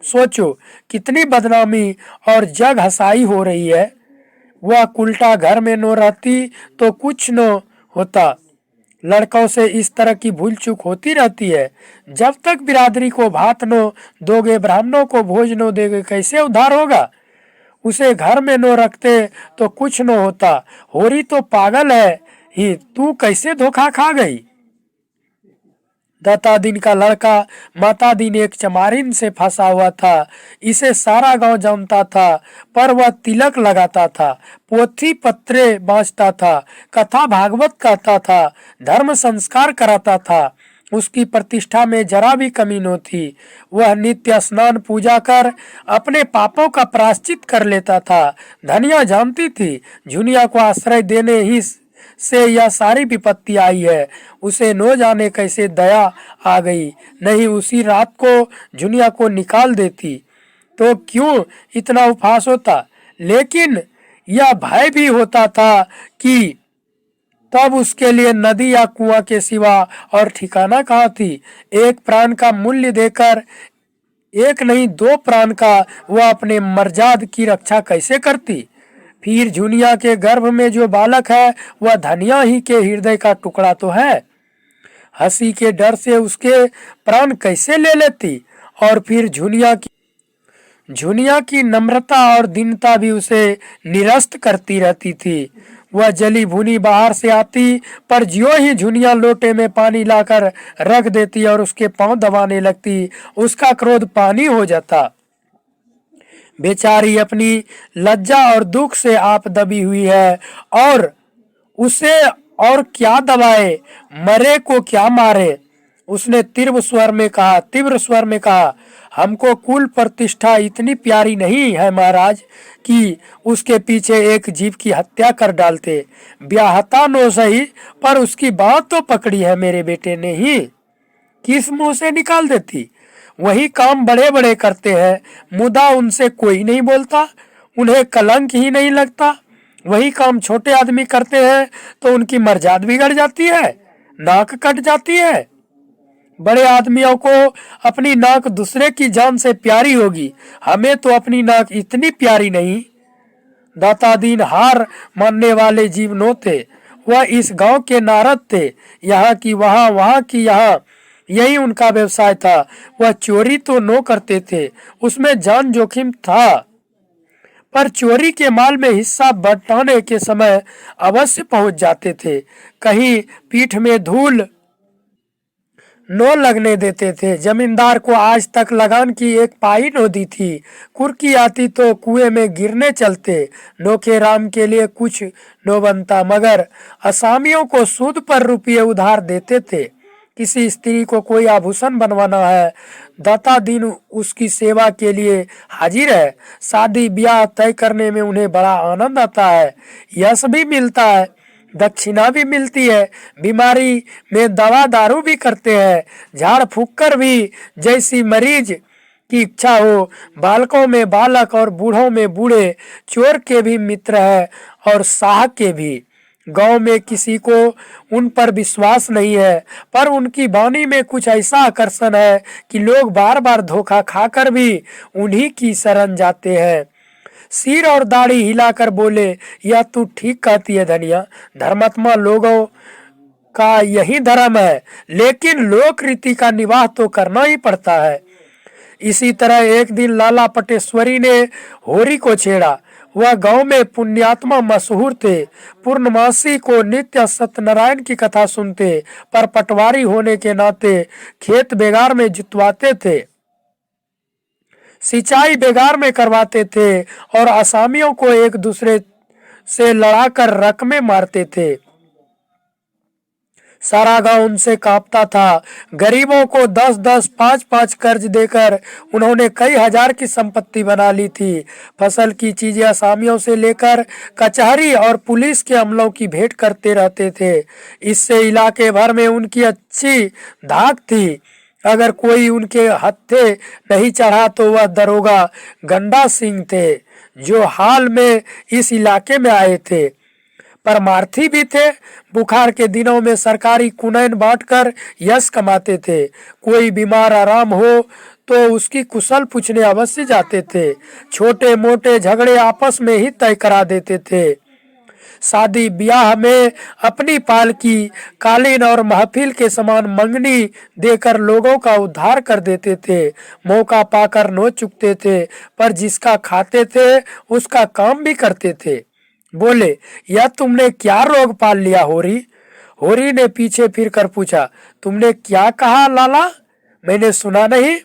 सोचो कितनी बदनामी और जग हसाई हो रही है। वह उल्टा घर में न रहती तो कुछ न होता। लड़कों से इस तरह की भूल चूक होती रहती है। जब तक बिरादरी को भात न दोगे, ब्राह्मणों को भोज न देगे, कैसे उद्धार होगा। उसे घर में न रखते तो कुछ न होता। होरी तो पागल है ही, तू कैसे धोखा खा गई। दाता दिन का लड़का माता दिन एक चमारिन से फंसा हुआ था। इसे सारा गांव जानता था, पर वह तिलक लगाता था, पोथी पत्रे बाँचता था, कथा भागवत कहता था, धर्म संस्कार कराता था। उसकी प्रतिष्ठा में जरा भी कमी न थी। वह नित्य स्नान पूजा कर अपने पापों का प्रायश्चित कर लेता था। धनिया जानती थी झुनिया को आश्रय देने ही से यह सारी विपत्ति आई है। उसे न जाने कैसे दया आ गई, नहीं उसी रात को झुनिया को निकाल देती तो क्यों इतना उपहास होता। लेकिन यह भय भी होता था कि तब उसके लिए नदी या कुआं के सिवा और ठिकाना कहाँ थी। एक प्राण का मूल्य देकर, एक नहीं 2 प्राण का, वह अपने मर्जाद की रक्षा कैसे करती। फिर झुनिया के गर्भ में जो बालक है वह धनिया ही के हृदय का टुकड़ा तो है। हंसी के डर से उसके प्राण कैसे ले लेती। और फिर झुनिया की नम्रता और दीनता भी उसे निरस्त करती रहती थी। वह जली भुनी बाहर से आती, पर ज्यों ही झुनिया लोटे में पानी लाकर रख देती और उसके पांव दबाने लगती, उसका क्रोध पानी हो जाता। बेचारी अपनी लज्जा और दुख से आप दबी हुई है, और उसे और क्या दबाए, मरे को क्या मारे। उसने तीव्र स्वर में कहा, हमको कुल प्रतिष्ठा इतनी प्यारी नहीं है महाराज कि उसके पीछे एक जीव की हत्या कर डालते। ब्याहता नो सही, पर उसकी बात तो पकड़ी है मेरे बेटे ने ही, किस मुंह से निकाल देती। वही काम बड़े बड़े करते हैं, मुदा उनसे कोई नहीं बोलता, उन्हें कलंक ही नहीं लगता। वही काम छोटे आदमी करते हैं तो उनकी मर्यादा बिगड़ जाती है, नाक कट जाती है। बड़े आदमियों को अपनी नाक दूसरे की जान से प्यारी होगी, हमें तो अपनी नाक इतनी प्यारी नहीं। दाता दीन हार मानने वाले जीव नो थे। वह इस गांव के नारद थे, यहाँ की वहाँ, वहाँ की यहाँ, यही उनका व्यवसाय था। वह चोरी तो नो करते थे, उसमें जान जोखिम था, पर चोरी के माल में हिस्सा बंटाने के समय अवश्य पहुंच जाते थे। कहीं पीठ में धूल नो लगने देते थे। जमींदार को आज तक लगान की एक पाई नो दी थी। कुर्की आती तो कुएं में गिरने चलते। नोखे राम के लिए कुछ नो बनता, मगर असामियों को सूद पर रुपये उधार देते थे। किसी स्त्री को कोई आभूषण बनवाना है, दाता दीन उसकी सेवा के लिए हाजिर है। शादी ब्याह तय करने में उन्हें बड़ा आनंद आता है, यश भी मिलता है, दक्षिणा भी मिलती है। बीमारी में दवा दारू भी करते हैं, झाड़ फूक कर भी, जैसी मरीज की इच्छा हो। बालकों में बालक और बूढ़ों में बूढ़े, चोर के भी मित्र है और साह के भी। गांव में किसी को उन पर विश्वास नहीं है, पर उनकी वाणी में कुछ ऐसा आकर्षण है कि लोग बार बार धोखा खाकर भी उन्हीं की शरण जाते हैं। सिर और दाढ़ी हिलाकर बोले, यह तू ठीक कहती है धनिया, धर्मात्मा लोगों का यही धर्म है, लेकिन लोक रीति का निवाह तो करना ही पड़ता है। इसी तरह एक दिन लाला पटेश्वरी ने होरी को छेड़ा। वह गांव में पुण्यात्मा मशहूर थे। पूर्णमासी को नित्य सत्यनारायण की कथा सुनते, पर पटवारी होने के नाते खेत बेगार में जुतवाते थे, सिंचाई बेगार में करवाते थे और असामियों को एक दूसरे से लड़ाकर रकमें मारते थे। सारा गांव उनसे कांपता था। गरीबों को 10-10, 5-5 कर्ज देकर उन्होंने कई हजार की संपत्ति बना ली थी। फसल की चीजें असामियों से लेकर कचहरी और पुलिस के अमलों की भेंट करते रहते थे। इससे इलाके भर में उनकी अच्छी धाक थी। अगर कोई उनके हत्थे नहीं चढ़ा तो वह दरोगा गंडा सिंह थे, जो हाल में इस इलाके में आए थे। परमार्थी भी थे। बुखार के दिनों में सरकारी कुनैन बांटकर यश कमाते थे। कोई बीमार आराम हो तो उसकी कुशल पूछने अवश्य जाते थे। छोटे मोटे झगड़े आपस में ही तय करा देते थे। शादी ब्याह में अपनी पालकी, कालीन और महफिल के समान मंगनी देकर लोगों का उद्धार कर देते थे। मौका पाकर नो चुकते थे, पर जिसका खाते थे उसका काम भी करते थे। बोले, यह तुमने क्या रोग पाल लिया होरी? होरी ने पीछे फिरकर पूछा, तुमने क्या कहा लाला, मैंने सुना नहीं।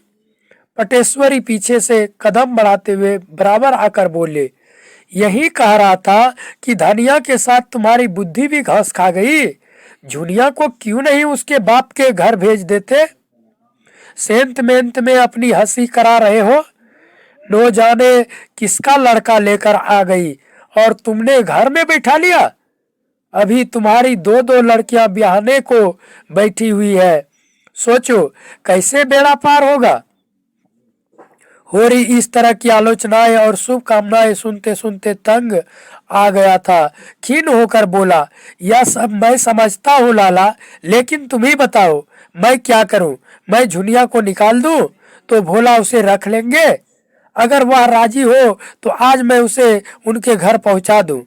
पटेश्वरी पीछे से कदम बढ़ाते हुए बराबर आकर बोले, यही कह रहा था कि धनिया के साथ तुम्हारी बुद्धि भी घास खा गई। झुनिया को क्यों नहीं उसके बाप के घर भेज देते? सेंत मेंत में अपनी हंसी करा रहे हो। नो जाने किसका लड़का लेकर आ गई और तुमने घर में बैठा लिया। अभी तुम्हारी 2-2 लड़कियां ब्याहने को बैठी हुई है। सोचो कैसे बेड़ा पार होगा। होरी इस तरह की आलोचनाएं और शुभकामनाएं सुनते सुनते तंग आ गया था। खीन होकर बोला, यह सब मैं समझता हूँ लाला, लेकिन तुम ही बताओ मैं क्या करूं? मैं झुनिया को निकाल दूं तो भोला उसे रख लेंगे? अगर वह राजी हो तो आज मैं उसे उनके घर पहुंचा दूं।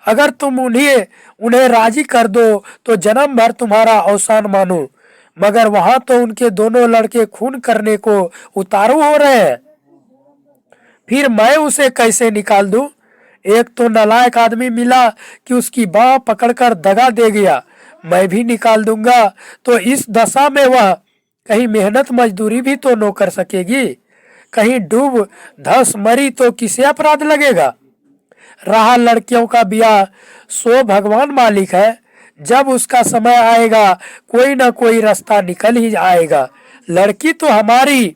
अगर तुम उन्हें राजी कर दो तो जन्म भर तुम्हारा अवसान मानूं। मगर वहां तो उनके दोनों लड़के खून करने को उतारू हो रहे हैं, फिर मैं उसे कैसे निकाल दूं? एक तो नालायक आदमी मिला कि उसकी बाह पकड़कर दगा दे गया, मैं भी निकाल दूंगा तो इस दशा में वह कहीं मेहनत मजदूरी भी तो न कर सकेगी। कहीं डूब धस मरी तो किसे अपराध लगेगा? रहा लड़कियों का ब्याह, सो भगवान मालिक है। जब उसका समय आएगा कोई ना कोई रास्ता निकल ही आएगा। लड़की तो हमारी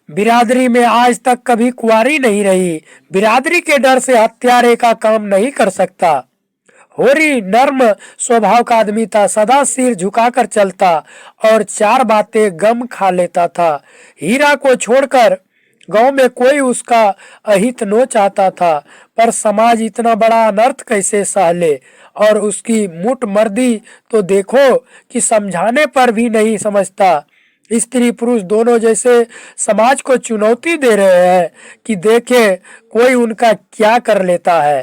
बिरादरी में आज तक कभी कुंवारी नहीं रही। बिरादरी के डर से हत्यारे का काम नहीं कर सकता। होरी नर्म स्वभाव का आदमी था, सदा सिर झुकाकर चलता और चार बातें गम खा लेता था। हीरा को छोड़कर गांव में कोई उसका अहित नो चाहता था, पर समाज इतना बड़ा अनर्थ कैसे सह ले। और उसकी मुठ मर्दी तो देखो कि समझाने पर भी नहीं समझता। स्त्री पुरुष दोनों जैसे समाज को चुनौती दे रहे हैं कि देखे कोई उनका क्या कर लेता है,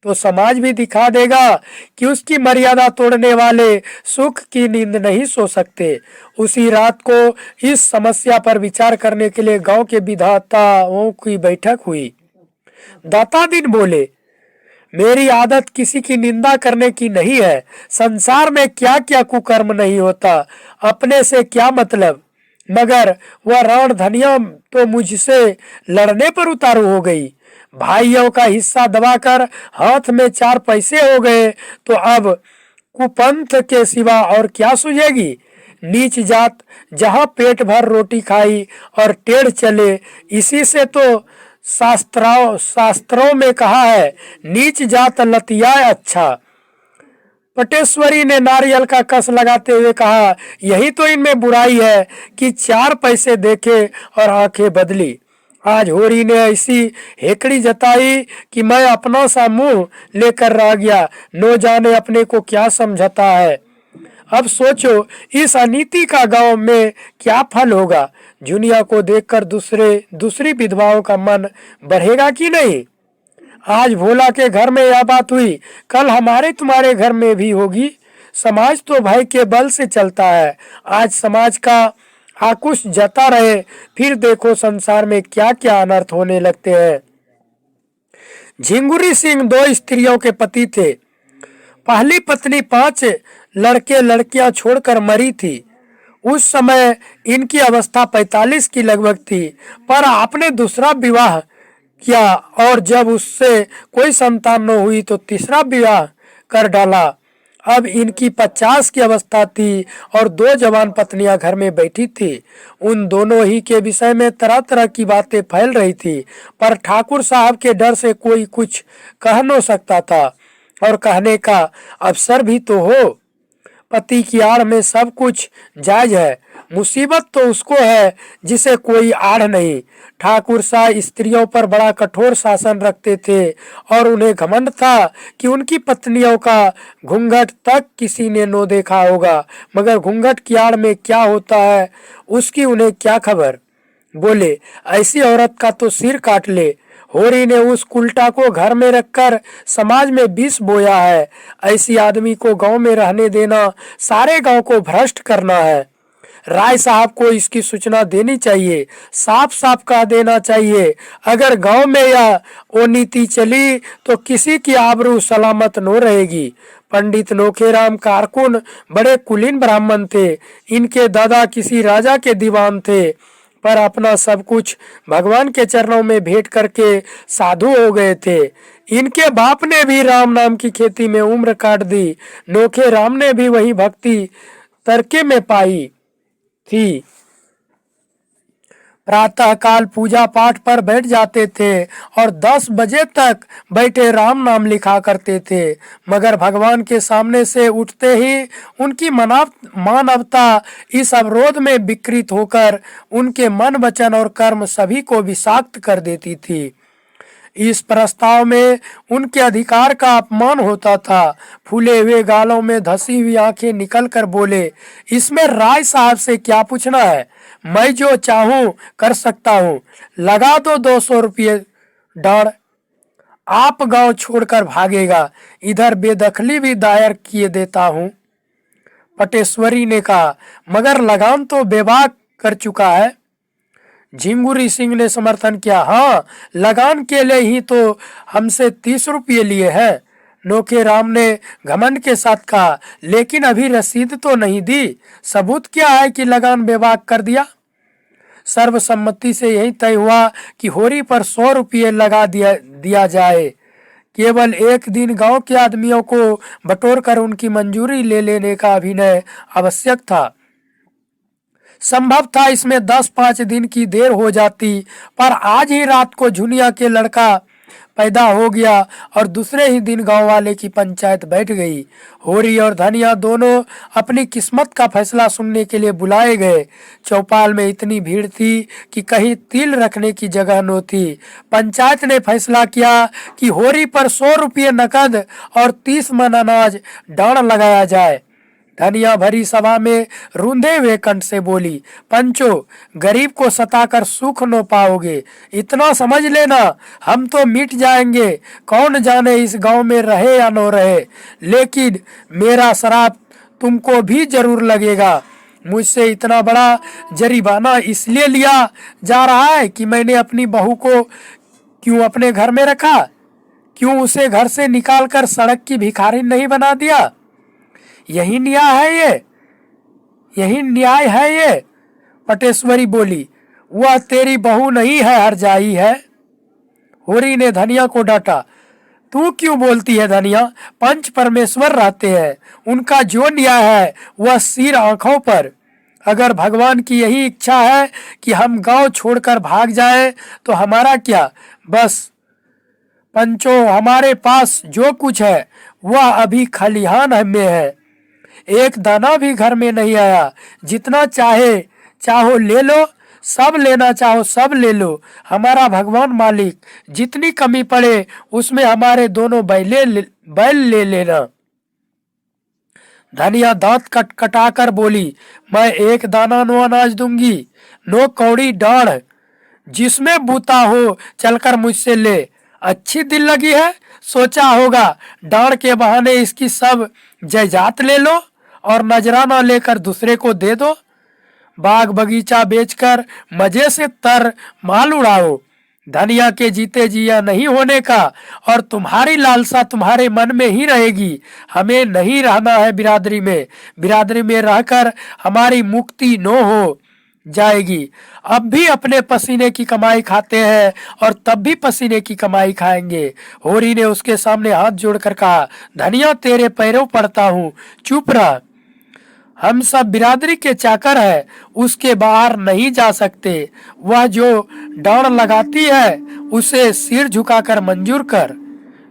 तो समाज भी दिखा देगा कि उसकी मर्यादा तोड़ने वाले सुख की नींद नहीं सो सकते। उसी रात को इस समस्या पर विचार करने के लिए गांव के विधाताओं की बैठक हुई। दाता दिन बोले, मेरी आदत किसी की निंदा करने की नहीं है। संसार में क्या क्या कुकर्म नहीं होता, अपने से क्या मतलब। मगर वह राण धनिया तो मुझसे लड़ने पर उतारू हो गई। भाइयों का हिस्सा दबाकर हाथ में 4 पैसे हो गए तो अब कुपंथ के सिवा और क्या सूझेगी। नीच जात जहां पेट भर रोटी खाई और टेढ़ चले, इसी से तो शास्त्रों में कहा है, नीच जात लतियाए अच्छा। पटेश्वरी ने नारियल का कस लगाते हुए कहा, यही तो इनमें बुराई है कि 4 पैसे देखे और आंखें बदली। आज होरी ने ऐसी हेकड़ी जताई कि मैं अपना सा मुंह लेकर रह गया, नो जाने अपने को क्या समझता है। अब सोचो इस अनीति का गांव में क्या फल होगा। जुनिया को देखकर दूसरी विधवाओं का मन बढ़ेगा कि नहीं। आज भोला के घर में यह बात हुई, कल हमारे तुम्हारे घर में भी होगी। समाज तो भाई के बल से चलता है। आज समाज का आकुश जता रहे, फिर देखो संसार में क्या क्या अनर्थ होने लगते हैं। झिंगुरी सिंह 2 स्त्रियों के पति थे। पहली पत्नी 5 लड़के लड़कियां छोड़कर मरी थी। उस समय इनकी अवस्था 45 की लगभग थी, पर आपने दूसरा विवाह किया और जब उससे कोई संतान न हुई तो तीसरा विवाह कर डाला। अब इनकी 50 की अवस्था थी और 2 जवान पत्नियां घर में बैठी थी। उन दोनों ही के विषय में तरह तरह की बातें फैल रही थी, पर ठाकुर साहब के डर से कोई कुछ कह न सकता था और कहने का अवसर भी तो हो। पति की आड़ में सब कुछ जायज है, मुसीबत तो उसको है जिसे कोई आड़ नहीं। ठाकुर साहब स्त्रियों पर बड़ा कठोर शासन रखते थे और उन्हें घमंड था कि उनकी पत्नियों का घूंघट तक किसी ने नो देखा होगा। मगर घूंघट की आड़ में क्या होता है उसकी उन्हें क्या खबर। बोले, ऐसी औरत का तो सिर काट ले। होरी ने उस उल्टा को घर में रखकर समाज में विष बोया है। ऐसी आदमी को गांव में रहने देना सारे गांव को भ्रष्ट करना है। राय साहब को इसकी सूचना देनी चाहिए, साफ साफ कह देना चाहिए। अगर गांव में यह ओ नीति चली तो किसी की आबरू सलामत न रहेगी। पंडित नोखेराम कारकुन बड़े कुलीन ब्राह्मण थे। इनके दादा किसी राजा के दीवान थे, पर अपना सब कुछ भगवान के चरणों में भेंट करके साधु हो गए थे। इनके बाप ने भी राम नाम की खेती में उम्र काट दी। नोखे राम ने भी वही भक्ति तरके में पाई थी। प्रातः काल पूजा पाठ पर बैठ जाते थे और 10 बजे तक बैठे राम नाम लिखा करते थे। मगर भगवान के सामने से उठते ही उनकी मानवता इस अवरोध में विकृत होकर उनके मन वचन और कर्म सभी को विषाक्त कर देती थी। इस प्रस्ताव में उनके अधिकार का अपमान होता था। फूले हुए गालों में धसी हुई आंखें निकल कर बोले, इसमें राय साहब से क्या पूछना है। मैं जो चाहूं कर सकता हूं। लगा दो 200 रुपये डांड, आप गांव छोड़कर भागेगा, इधर बेदखली भी दायर किए देता हूं। पटेश्वरी ने कहा, मगर लगान तो बेबाक कर चुका है। झिंगुरी सिंह ने समर्थन किया, हाँ, लगान के लिए ही तो हमसे 30 रुपये लिए हैं। नोखे राम ने घमंड के साथ कहा, लेकिन अभी रसीद तो नहीं दी, सबूत क्या है कि लगान बेबाक कर दिया। सर्वसम्मति से यही तय हुआ कि होरी पर 100 रुपये लगा दिया जाए। केवल एक दिन गांव के आदमियों को बटोर कर उनकी मंजूरी ले लेने का अभिनय आवश्यक था। संभव था इसमें 10-5 दिन की देर हो जाती, पर आज ही रात को झुनिया के लड़का पैदा हो गया और दूसरे ही दिन गांव वाले की पंचायत बैठ गई। होरी और धनिया दोनों अपनी किस्मत का फैसला सुनने के लिए बुलाए गए। चौपाल में इतनी भीड़ थी कि कहीं तिल रखने की जगह न थी। पंचायत ने फैसला किया कि होरी पर 100 रुपये नकद और 30 मन अनाज डांड लगाया जाए। धनिया भरी सभा में रूंधे हुए कंठ से बोली, पंचो, गरीब को सताकर सुख न पाओगे, इतना समझ लेना, हम तो मिट जाएंगे, कौन जाने इस गांव में रहे या न रहे, लेकिन मेरा श्राप तुमको भी जरूर लगेगा। मुझसे इतना बड़ा जरिमाना इसलिए लिया जा रहा है कि मैंने अपनी बहू को क्यों अपने घर में रखा, क्यों उसे घर से निकालकर सड़क की भिखारी नहीं बना दिया। यही न्याय है ये, यही न्याय है ये। पटेश्वरी बोली, वह तेरी बहू नहीं है, हरजाई है। होरी ने धनिया को डांटा, तू क्यों बोलती है धनिया, पंच परमेश्वर रहते हैं, उनका जो न्याय है वह सिर आंखों पर। अगर भगवान की यही इच्छा है कि हम गांव छोड़कर भाग जाएं, तो हमारा क्या। बस पंचो, हमारे पास जो कुछ है वह अभी खलिहान में है, एक दाना भी घर में नहीं आया। जितना चाहो ले लो, सब लेना चाहो सब ले लो, हमारा भगवान मालिक, जितनी कमी पड़े उसमें हमारे दोनों बैल ले लेना। धनिया दांत कटाकर बोली, मैं एक दाना नो अनाज दूंगी, नो कौड़ी डांड, जिसमें बूता हो चलकर मुझसे ले। अच्छी दिल लगी है, सोचा होगा डांड के बहाने इसकी सब जायदाद ले लो और नजराना लेकर दूसरे को दे दो। बाग बगीचा बेचकर मजे से तर माल उड़ाओ। धनिया के जीते जिया नहीं होने का और तुम्हारी लालसा तुम्हारे मन में ही रहेगी। हमें नहीं रहना है बिरादरी में, बिरादरी में रहकर हमारी मुक्ति न हो जाएगी। अब भी अपने पसीने की कमाई खाते हैं और तब भी पसीने की कमाई खाएंगे। होरी ने उसके सामने हाथ जोड़कर कहा, धनिया, तेरे पैरों पड़ता हूँ, चुप रह। हम सब बिरादरी के चाकर है, उसके बाहर नहीं जा सकते। वह जो डांड लगाती है उसे सिर झुकाकर मंजूर कर।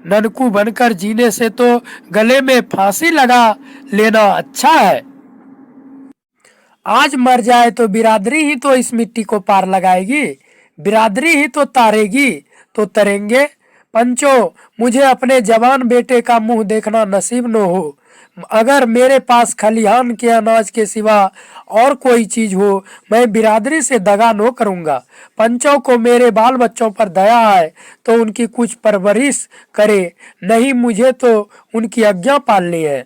ननकू बनकर जीने से तो गले में फांसी लगा लेना अच्छा है। आज मर जाए तो बिरादरी ही तो इस मिट्टी को पार लगाएगी, बिरादरी ही तो तारेगी तो तरेंगे। पंचो, मुझे अपने जवान बेटे का मुंह देखना नसीब न हो। अगर मेरे पास खलिहान के अनाज के सिवा और कोई चीज हो, मैं बिरादरी से दगा न करूंगा। पंचों को मेरे बाल बच्चों पर दया है तो उनकी कुछ परवरिश करे, नहीं मुझे तो उनकी आज्ञा पालनी है।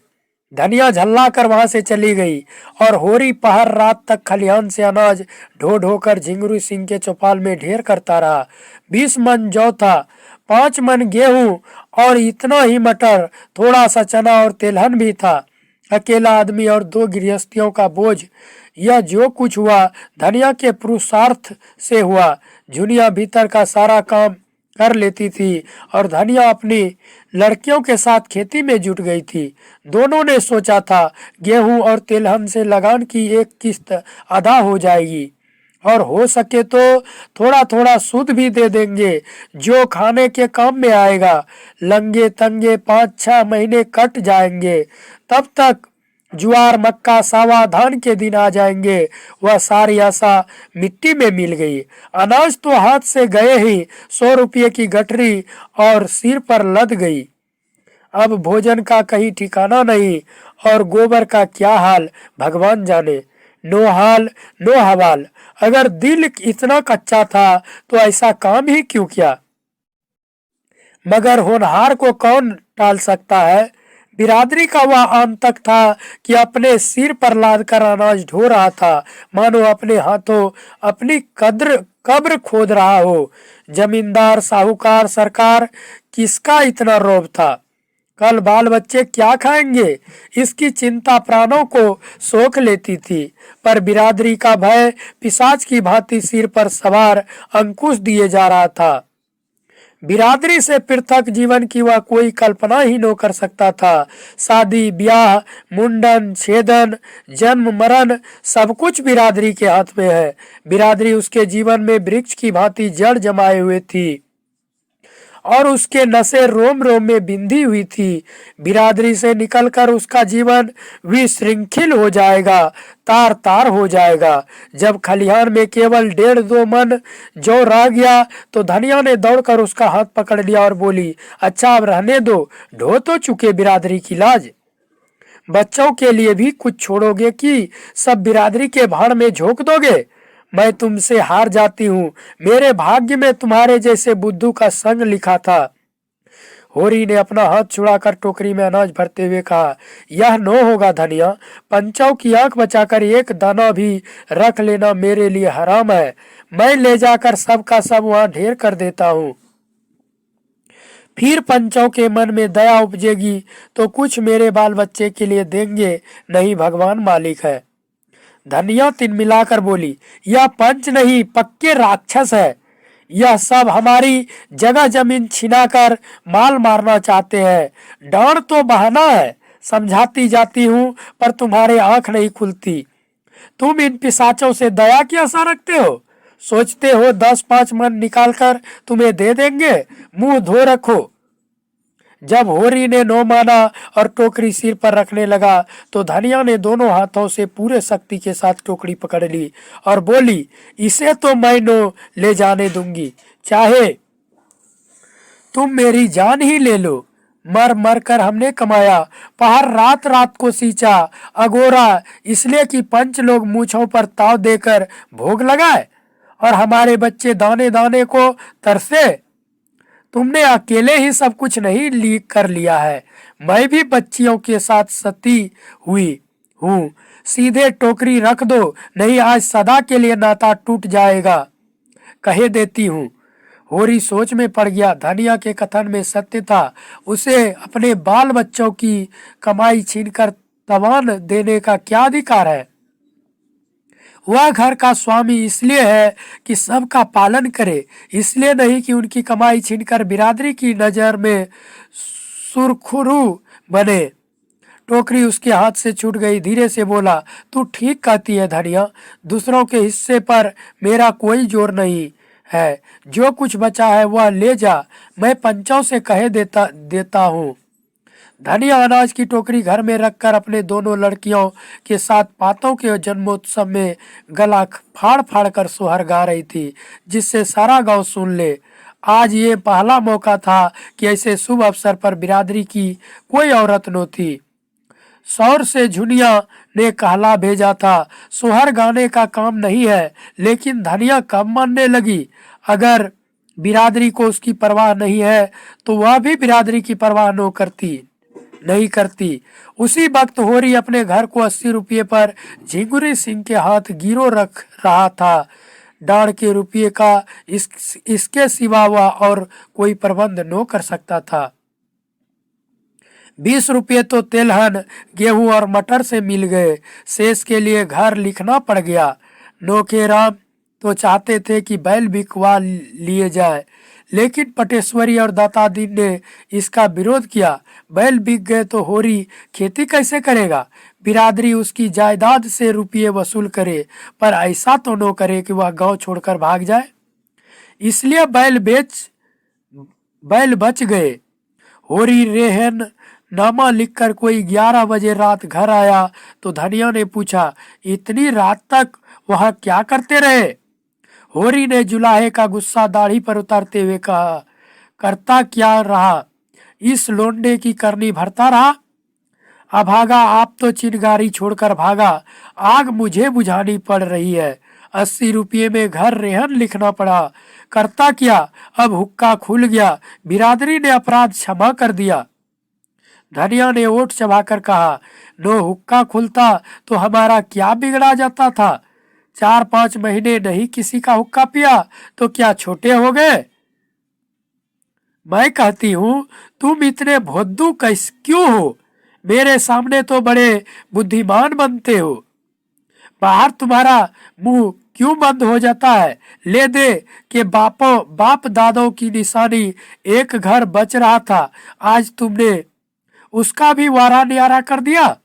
धनिया झल्ला कर वहां से चली गई और होरी पहर रात तक खलिहान से अनाज ढो ढोकर झिंगुरी सिंह के चौपाल में ढेर करता रहा। 20 मन जौ था, 5 मन गेहूं और इतना ही मटर, थोड़ा सा चना और तिलहन भी था। अकेला आदमी और 2 गृहस्थियों का बोझ। यह जो कुछ हुआ धनिया के पुरुषार्थ से हुआ। झुनिया भीतर का सारा काम कर लेती थी और धनिया अपनी लड़कियों के साथ खेती में जुट गई थी। दोनों ने सोचा था गेहूं और तिलहन से लगान की एक किस्त अदा हो जाएगी और हो सके तो थोड़ा थोड़ा सूद भी दे देंगे जो खाने के काम में आएगा। लंगे तंगे 5-6 महीने कट जाएंगे, तब तक ज्वार मक्का सावा धान के दिन आ जाएंगे। वह सारी आशा मिट्टी में मिल गई। अनाज तो हाथ से गए ही, 100 रुपये की गठरी और सिर पर लद गई। अब भोजन का कहीं ठिकाना नहीं और गोबर का क्या हाल भगवान जाने। नो हाल नो हवाल। अगर दिल इतना कच्चा था तो ऐसा काम ही क्यों किया? मगर होनहार को कौन टाल सकता है? बिरादरी का वह आम तक था कि अपने सिर पर लाद कर अनाज ढो रहा था, मानो अपने हाथों अपनी कब्र खोद रहा हो। जमींदार, साहूकार, सरकार, किसका इतना रौब था? कल बाल बच्चे क्या खाएंगे, इसकी चिंता प्राणों को सोख लेती थी। पर बिरादरी का भय पिशाच की भांति सिर पर सवार अंकुश दिए जा रहा था। बिरादरी से पृथक जीवन की वह कोई कल्पना ही न कर सकता था। शादी, ब्याह, मुंडन, छेदन, जन्म, मरण, सब कुछ बिरादरी के हाथ में है। बिरादरी उसके जीवन में वृक्ष की भांति जड़ जमाए हुए थी और उसके नसें रोम रोम में बिंधी हुई थी। बिरादरी से निकलकर उसका जीवन विश्रृंखल हो जाएगा, तार तार हो जाएगा। जब खलिहान में केवल 1.5-2 मन जौ रह गया तो धनिया ने दौड़कर उसका हाथ पकड़ लिया और बोली, अच्छा अब रहने दो, ढो तो चुके बिरादरी की लाज। बच्चों के लिए भी कुछ छोड़ोगे कि सब बिरादरी के भाड़ में झोंक दोगे? मैं तुमसे हार जाती हूँ। मेरे भाग्य में तुम्हारे जैसे बुद्धू का संग लिखा था। होरी ने अपना हाथ छुड़ाकर टोकरी में अनाज भरते हुए कहा, यह नो होगा धनिया। पंचों की आंख बचाकर एक दाना भी रख लेना मेरे लिए हराम है। मैं ले जाकर सब का सब वहां ढेर कर देता हूँ। फिर पंचों के मन में दया उपजेगी तो कुछ मेरे बाल बच्चे के लिए देंगे, नहीं भगवान मालिक है। धनिया तिन मिलाकर बोली, यह पंच नहीं, पक्के राक्षस है। यह सब हमारी जगह जमीन छिनाकर माल मारना चाहते हैं। डांड तो बहाना है, समझाती जाती हूँ पर तुम्हारे आंख नहीं खुलती। तुम इन पिशाचों से दया की आशा रखते हो? सोचते हो 10-5 मन निकालकर तुम्हें दे देंगे? मुंह धो रखो। जब होरी ने नो माना और टोकरी सिर पर रखने लगा तो धनिया ने दोनों हाथों से पूरे शक्ति के साथ टोकरी पकड़ ली और बोली, इसे तो मैं नो ले जाने दूंगी, चाहे तुम मेरी जान ही ले लो। मर मर कर हमने कमाया, पहर रात रात को सींचा, अगोरा इसलिए कि पंच लोग मूछों पर ताव देकर भोग लगाए और हमारे बच्चे दाने दाने को तरसे। तुमने अकेले ही सब कुछ नहीं कर लिया है, मैं भी बच्चियों के साथ सती हुई हूँ। सीधे टोकरी रख दो, नहीं आज सदा के लिए नाता टूट जाएगा, कहे देती हूँ। होरी सोच में पड़ गया। धनिया के कथन में सत्य था। उसे अपने बाल बच्चों की कमाई छीनकर तवान देने का क्या अधिकार है? वह घर का स्वामी इसलिए है कि सबका पालन करे, इसलिए नहीं कि उनकी कमाई छीनकर बिरादरी की नजर में सुरखुरू बने। टोकरी उसके हाथ से छूट गई। धीरे से बोला, तू ठीक कहती है धनिया, दूसरों के हिस्से पर मेरा कोई जोर नहीं है। जो कुछ बचा है वह ले जा, मैं पंचों से कहे देता हूँ। धनिया अनाज की टोकरी घर में रखकर अपने दोनों लड़कियों के साथ पातों के जन्मोत्सव में गला फाड़ फाड़ कर सोहर गा रही थी, जिससे सारा गांव सुन ले। आज ये पहला मौका था कि ऐसे शुभ अवसर पर बिरादरी की कोई औरत न थी। शौर से झुनिया ने कहला भेजा था, सोहर गाने का काम नहीं है, लेकिन धनिया कब मानने लगी। अगर बिरादरी को उसकी परवाह नहीं है तो वह भी बिरादरी की परवाह नहीं करती। उसी वक्त होरी अपने घर को 80 रुपये पर झिंगुरी सिंह के हाथ गिरो रख रहा था। डांड के रुपये का इसके सिवा वह और कोई प्रबंध न कर सकता था। 20 रुपये तो तेलहन, गेहूं और मटर से मिल गए। शेष के लिए घर लिखना पड़ गया। नौकेराम तो चाहते थे कि बैल बिकवा लिए जाए, लेकिन पटेश्वरी और दातादीन ने इसका विरोध किया। बैल बिक गए तो होरी खेती कैसे करेगा? बिरादरी उसकी जायदाद से रुपये वसूल करे, पर ऐसा तो न करे कि वह गांव छोड़कर भाग जाए। इसलिए बैल बच गए। होरी रेहन नामा लिखकर कोई 11 बजे रात घर आया तो धनिया ने पूछा, इतनी रात तक वहां क्या करते रहे? होरी ने जुलाहे का गुस्सा दाढ़ी पर उतारते हुए कहा, करता क्या रहा, इस लोंडे की करनी भरता रहा। अभागा आप तो चिनगारी छोड़कर भागा, आग मुझे बुझानी पड़ रही है। 80 रुपये में घर रेहन लिखना पड़ा, करता क्या, अब हुक्का खुल गया, बिरादरी ने अपराध क्षमा कर दिया। धनिया ने ओठ चबाकर कहा, नो हुक्का खुलता तो हमारा क्या बिगड़ा जाता था। 4-5 महीने नहीं किसी का हुक्का पिया तो क्या छोटे हो गए। मैं कहती हूँ तुम इतने भोंदू कैस क्यों हो, मेरे सामने तो बड़े बुद्धिमान बनते हो। बाहर तुम्हारा मुंह क्यों बंद हो जाता है। ले दे कि बाप दादों की निशानी एक घर बच रहा था, आज तुमने उसका भी वारा न्यारा कर दिया।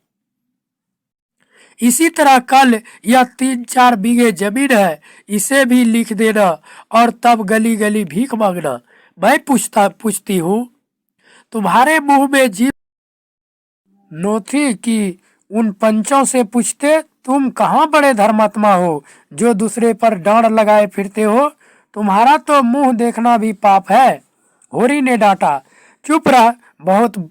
इसी तरह कल यह 3-4 बीघे जमीन है, इसे भी लिख देना और तब गली गली भीख मांगना। मैं पूछती हूँ तुम्हारे मुंह में जीभ नो थी कि उन पंचों से पूछते, तुम कहाँ बड़े धर्मात्मा हो जो दूसरे पर डांड लगाए फिरते हो। तुम्हारा तो मुंह देखना भी पाप है। होरी ने डांटा, चुप रह, बहुत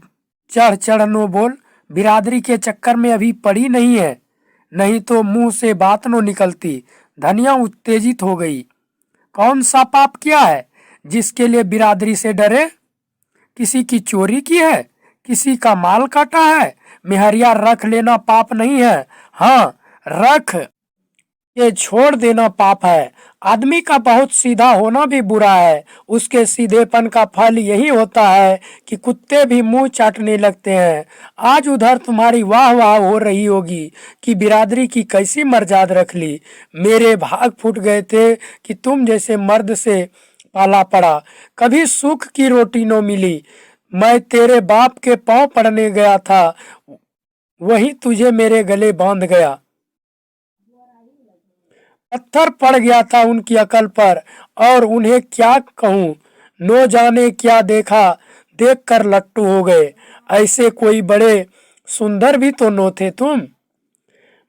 चढ़ चढ़ नो बोल, बिरादरी के चक्कर में अभी पड़ी नहीं है, नहीं तो मुंह से बात नो निकलती। धनिया उत्तेजित हो गई। कौन सा पाप किया है जिसके लिए बिरादरी से डरे। किसी की चोरी की है, किसी का माल काटा है, मेहरिया रख लेना पाप नहीं है, हाँ रख ये छोड़ देना पाप है। आदमी का बहुत सीधा होना भी बुरा है, उसके सीधेपन का फल यही होता है कि कुत्ते भी मुंह चाटने लगते हैं। आज उधर तुम्हारी वाह वाह हो रही होगी कि बिरादरी की कैसी मर्याद रख ली। मेरे भाग फूट गए थे कि तुम जैसे मर्द से पाला पड़ा, कभी सुख की रोटी न मिली। मैं तेरे बाप के पांव पड़ने गया था, वही तुझे मेरे गले बांध गया। पत्थर पड़ गया था उनकी अकल पर, और उन्हें क्या कहूँ, नो जाने क्या देखा, देखकर लट्टू हो गए। ऐसे कोई बड़े सुंदर भी तो नो थे तुम।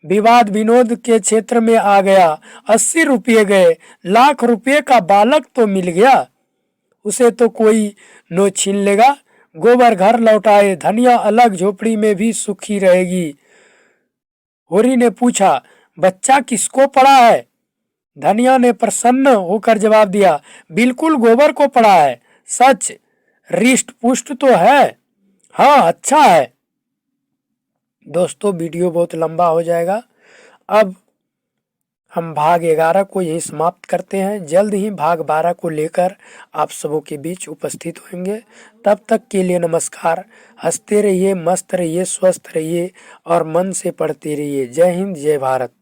विवाद विनोद के क्षेत्र में आ गया। 80 रुपये गए, लाख रुपये का बालक तो मिल गया, उसे तो कोई नो छीन लेगा। गोबर घर लौटाए, धनिया अलग झोपड़ी में भी सुखी रहेगी। होरी ने पूछा, बच्चा किसको पड़ा है। धनिया ने प्रसन्न होकर जवाब दिया, बिल्कुल गोबर को पड़ा है, सच रिष्ट पुष्ट तो है, हाँ अच्छा है। दोस्तों वीडियो बहुत लंबा हो जाएगा, अब हम भाग 11 को यही समाप्त करते हैं। जल्द ही भाग 12 को लेकर आप सबों के बीच उपस्थित होंगे। तब तक के लिए नमस्कार। हंसते रहिए, मस्त रहिए, स्वस्थ रहिए और मन से पढ़ते रहिए। जय हिंद, जय भारत।